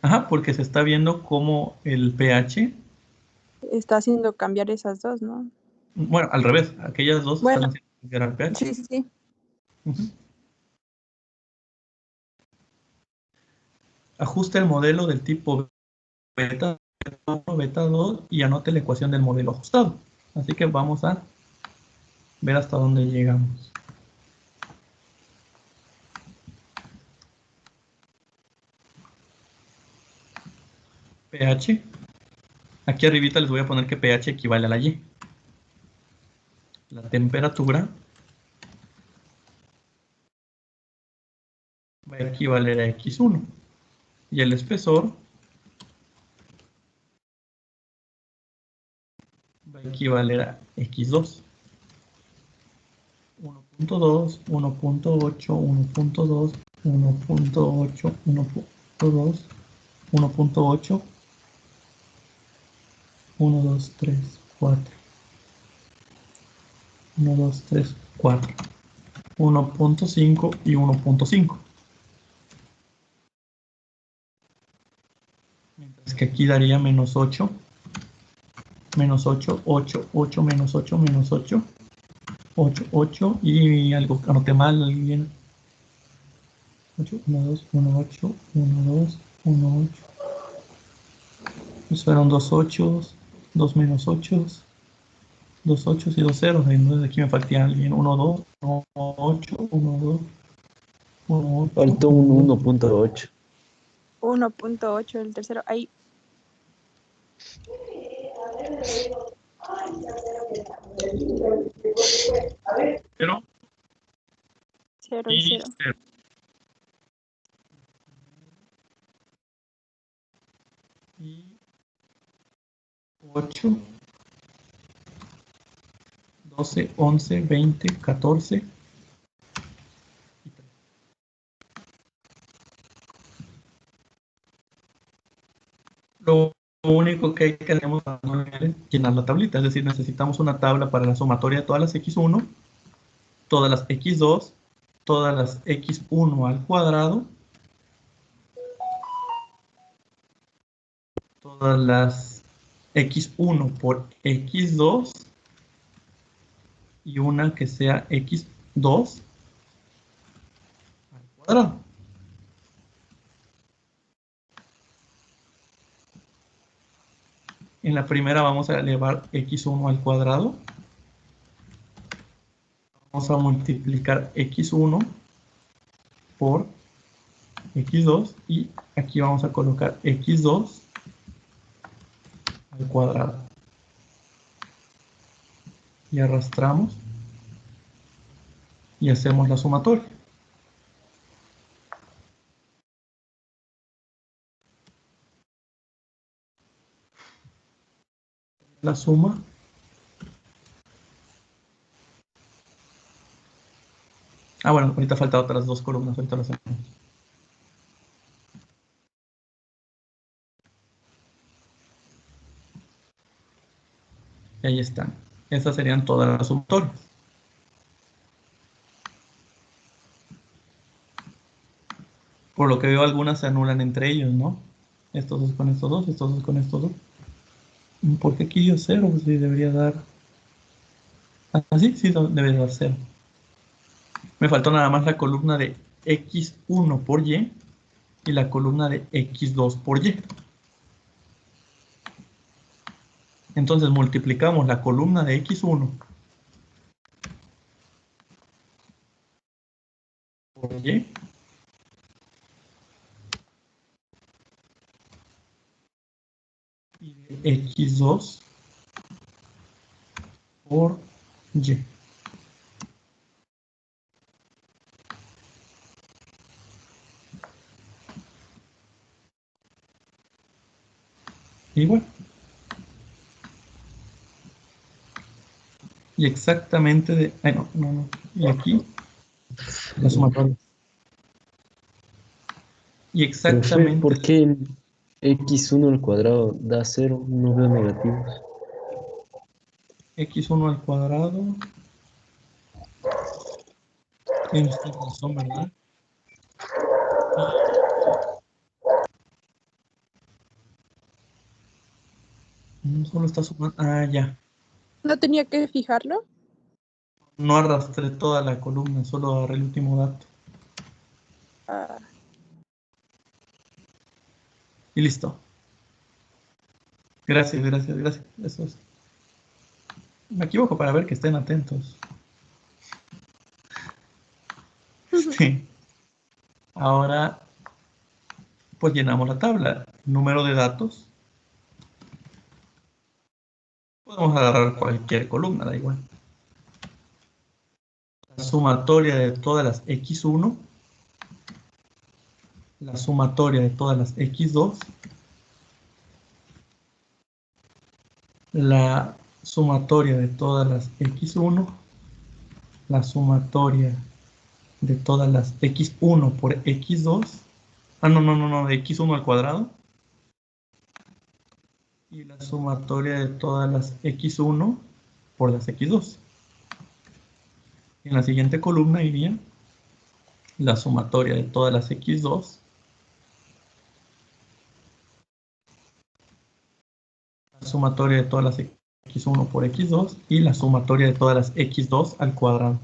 Ajá, porque se está viendo cómo el pH... Está haciendo cambiar esas dos, ¿no? Bueno, al revés. Aquellas dos están haciendo cambiar el pH. Sí. Uh-huh. Ajuste el modelo del tipo beta 1, beta 2 y anote la ecuación del modelo ajustado. Así que vamos a ver hasta dónde llegamos. pH. Aquí arribita les voy a poner que pH equivale a la Y. La temperatura va a equivaler a X1. Y el espesor va a equivaler a X2. 1.2, 1.8, 1.2, 1.8, 1.2, 1.8, 1, 2, 3, 4. 1, 2, 3, 4. 1.5 y 1.5. Mientras que aquí daría menos 8. Menos 8, 8, 8, menos 8, menos 8. 8, 8 y algo, anoté mal alguien. 8, 1, 2, 1, 8, 1, 2, 1, 8. Pues fueron 2 8, 2 menos 8, 2 8 y 2 ceros. Entonces aquí me falta alguien. 1, 2, 1, 8, 1, 2, 1, 8. Faltó un 1.8. 1.8, el tercero. Ahí. Pero. 0 y 0. 8, 12, 11, 20, 14. Lo único que hay que hacer es llenar la tablita, es decir, necesitamos una tabla para la sumatoria de todas las x1, todas las x2, todas las x1 al cuadrado, todas las x1 por x2 y una que sea x2 al cuadrado. En la primera vamos a elevar x1 al cuadrado. Vamos a multiplicar x1 por x2 y aquí vamos a colocar x2 al cuadrado. Y arrastramos y hacemos la sumatoria. La suma bueno, ahorita faltan otras dos columnas, ahorita lo hacemos. Y ahí están. Estas serían todas las sumatorias. Por lo que veo, algunas se anulan entre ellos, ¿no? Estos dos con estos dos, estos dos con estos dos. ¿Por qué aquí dio 0? Pues sí, debería dar... sí, debería dar 0. Me faltó nada más la columna de x1 por y y la columna de x2 por y. Entonces multiplicamos la columna de x1 por y y de x2 por y. Igual. Y exactamente de... no. Y aquí la sumatoria. Y exactamente... ¿Por qué x1 al cuadrado da 0? No veo negativos. x1 al cuadrado. Tiene usted razón, ¿verdad? No solo está sumando... ya. ¿No tenía que fijarlo? No arrastré toda la columna, solo agarré el último dato. Y listo. Gracias. Eso es. Me equivoco para ver que estén atentos. Sí. Ahora, pues llenamos la tabla. Número de datos. Podemos agarrar cualquier columna, da igual. La sumatoria de todas las x1. La sumatoria de todas las x2. La sumatoria de todas las x1. La sumatoria de todas las x1 por x2. No, de x1 al cuadrado. Y la sumatoria de todas las x1 por las x2. En la siguiente columna iría la sumatoria de todas las x2 la sumatoria de todas las x1 por x2 y la sumatoria de todas las x2 al cuadrado.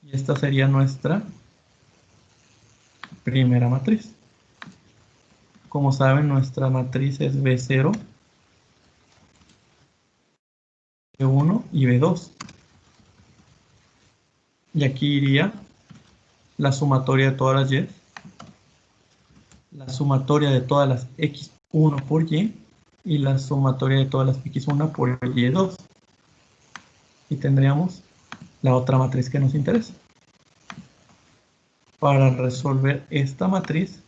Y esta sería nuestra primera matriz. Como saben, nuestra matriz es B0, B1 y B2. Y aquí iría la sumatoria de todas las y, la sumatoria de todas las x1 por y la sumatoria de todas las x1 por y2. Y tendríamos la otra matriz que nos interesa. Para resolver esta matriz,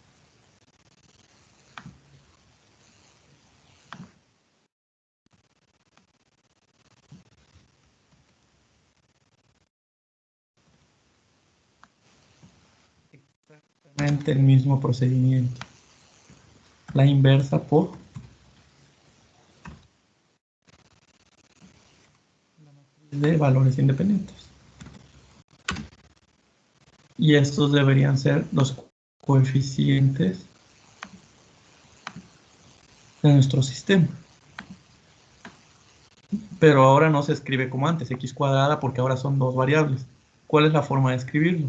nuevamente el mismo procedimiento. La inversa por la matriz de valores independientes. Y estos deberían ser los coeficientes de nuestro sistema. Pero ahora no se escribe como antes, x cuadrada, porque ahora son dos variables. ¿Cuál es la forma de escribirlo?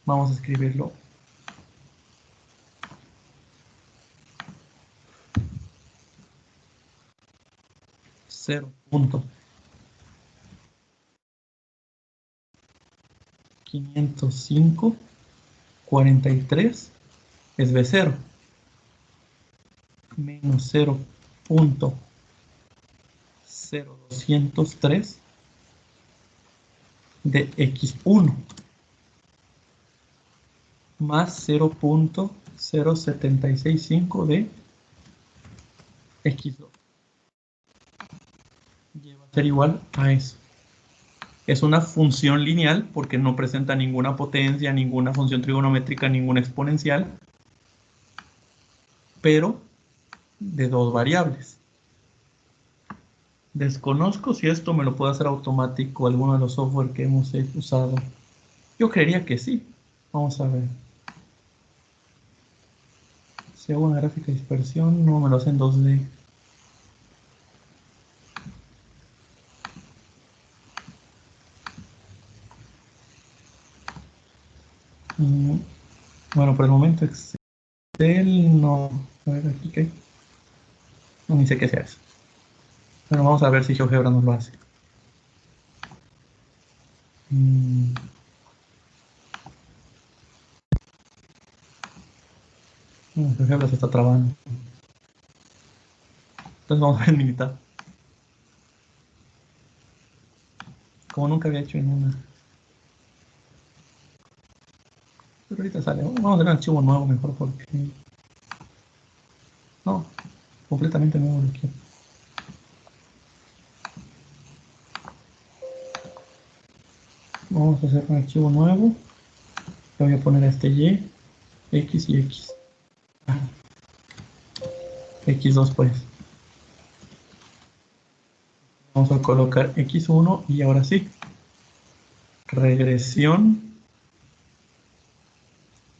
Vamos a escribirlo. Cero punto 505 43 es B0 menos 0.0203 de X1 más 0.0765 de X2. Va a ser igual a eso. Es una función lineal porque no presenta ninguna potencia, ninguna función trigonométrica, ninguna exponencial, pero de dos variables. Desconozco si esto me lo puede hacer automático alguno de los software que hemos usado. Yo creería que sí. Vamos a ver. Si hago una gráfica de dispersión, no me lo hace en 2D. Bueno, por el momento Excel no. A ver aquí qué. No, ni sé qué sea eso. Pero vamos a ver si GeoGebra nos lo hace. GeoGebra se está trabando. Entonces vamos a ver militar. Como nunca había hecho en una. Pero ahorita sale. Vamos a hacer un archivo nuevo mejor porque. No, completamente nuevo lo quiero. Vamos a hacer un archivo nuevo. Le voy a poner a este Y, X y X. X2 pues. Vamos a colocar X1 y ahora sí. Regresión.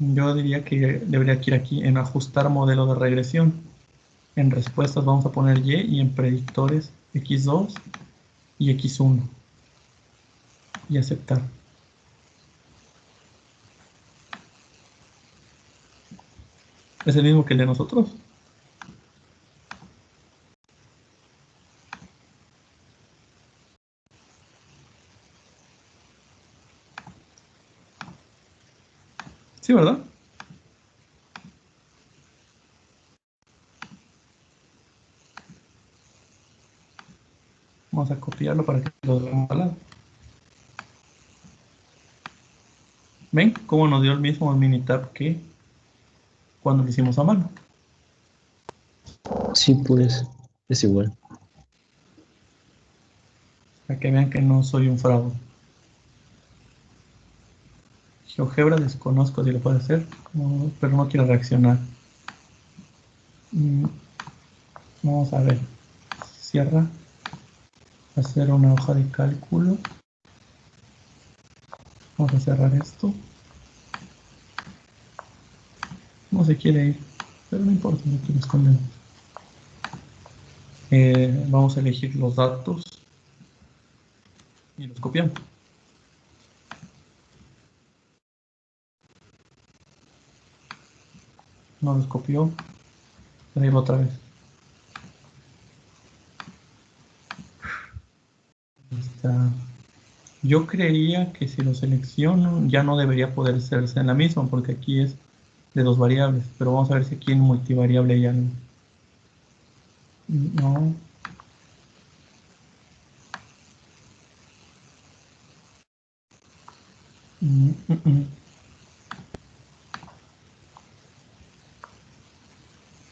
Yo diría que debería ir aquí en ajustar modelo de regresión. En respuestas vamos a poner Y y en predictores X2 y X1. Y aceptar. ¿Es el mismo que el de nosotros? Sí, ¿verdad? Vamos a copiarlo para que lo veamos al lado. ¿Ven cómo nos dio el mismo Minitab que cuando lo hicimos a mano? Sí, pues, es igual. Para que vean que no soy un fraude. GeoGebra desconozco si lo puede hacer, pero no quiero reaccionar. Vamos a ver. Cierra. Hacer una hoja de cálculo. Vamos a cerrar esto. No se quiere ir, pero no importa, no quiero esconder. Vamos a elegir los datos y los copiamos. No los copió. Traigo otra vez. Está. Yo creía que si lo selecciono ya no debería poder hacerse en la misma porque aquí es de dos variables, pero vamos a ver si aquí en multivariable hay algo. No.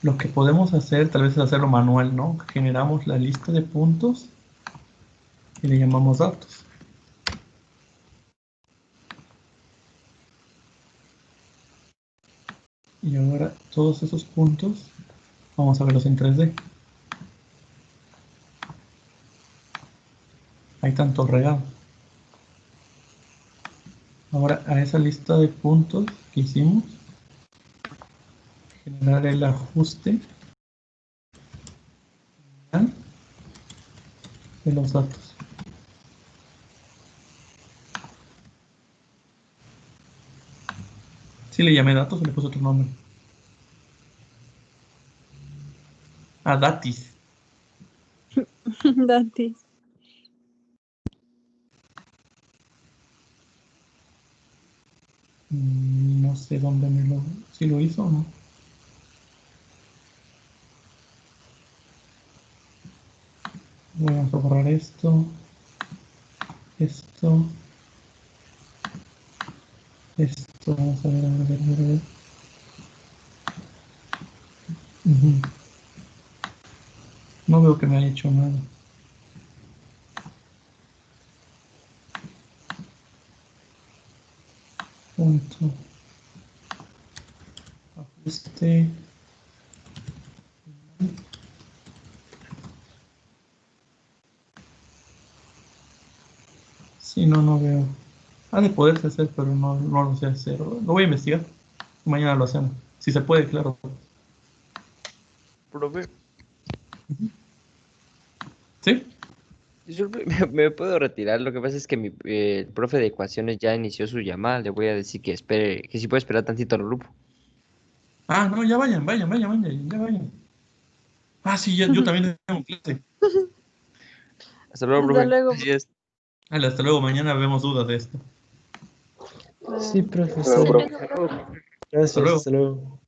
Lo que podemos hacer tal vez es hacerlo manual, ¿no? Generamos la lista de puntos y le llamamos datos. Y ahora todos esos puntos vamos a verlos en 3D. Hay tanto regado. Ahora a esa lista de puntos que hicimos, generar el ajuste de los datos. Si le llamé datos o le puse otro nombre. Ah, datis. Datis. No sé dónde si lo hizo o no. Vamos a borrar esto. Esto. Vamos a ver, a ver. No veo que me haya hecho nada. Punto. Ajuste. Sí, no veo. Ha de poderse hacer, pero no lo sé hacer. Lo voy a investigar. Mañana lo hacemos. Si se puede, claro. Profe, ¿Sí? disculpe, me puedo retirar. Lo que pasa es que el profe de ecuaciones ya inició su llamada. Le voy a decir que espere, que si puede esperar tantito al grupo. Ah, no, ya vayan. Ya vayan. Ah, sí, yo también tengo clase. Hasta luego, Hasta profe. luego. Gracias. Vale, hasta luego. Mañana vemos dudas de esto. Sí, profesor. Pero, profe, Hasta Gracias, luego. hasta luego.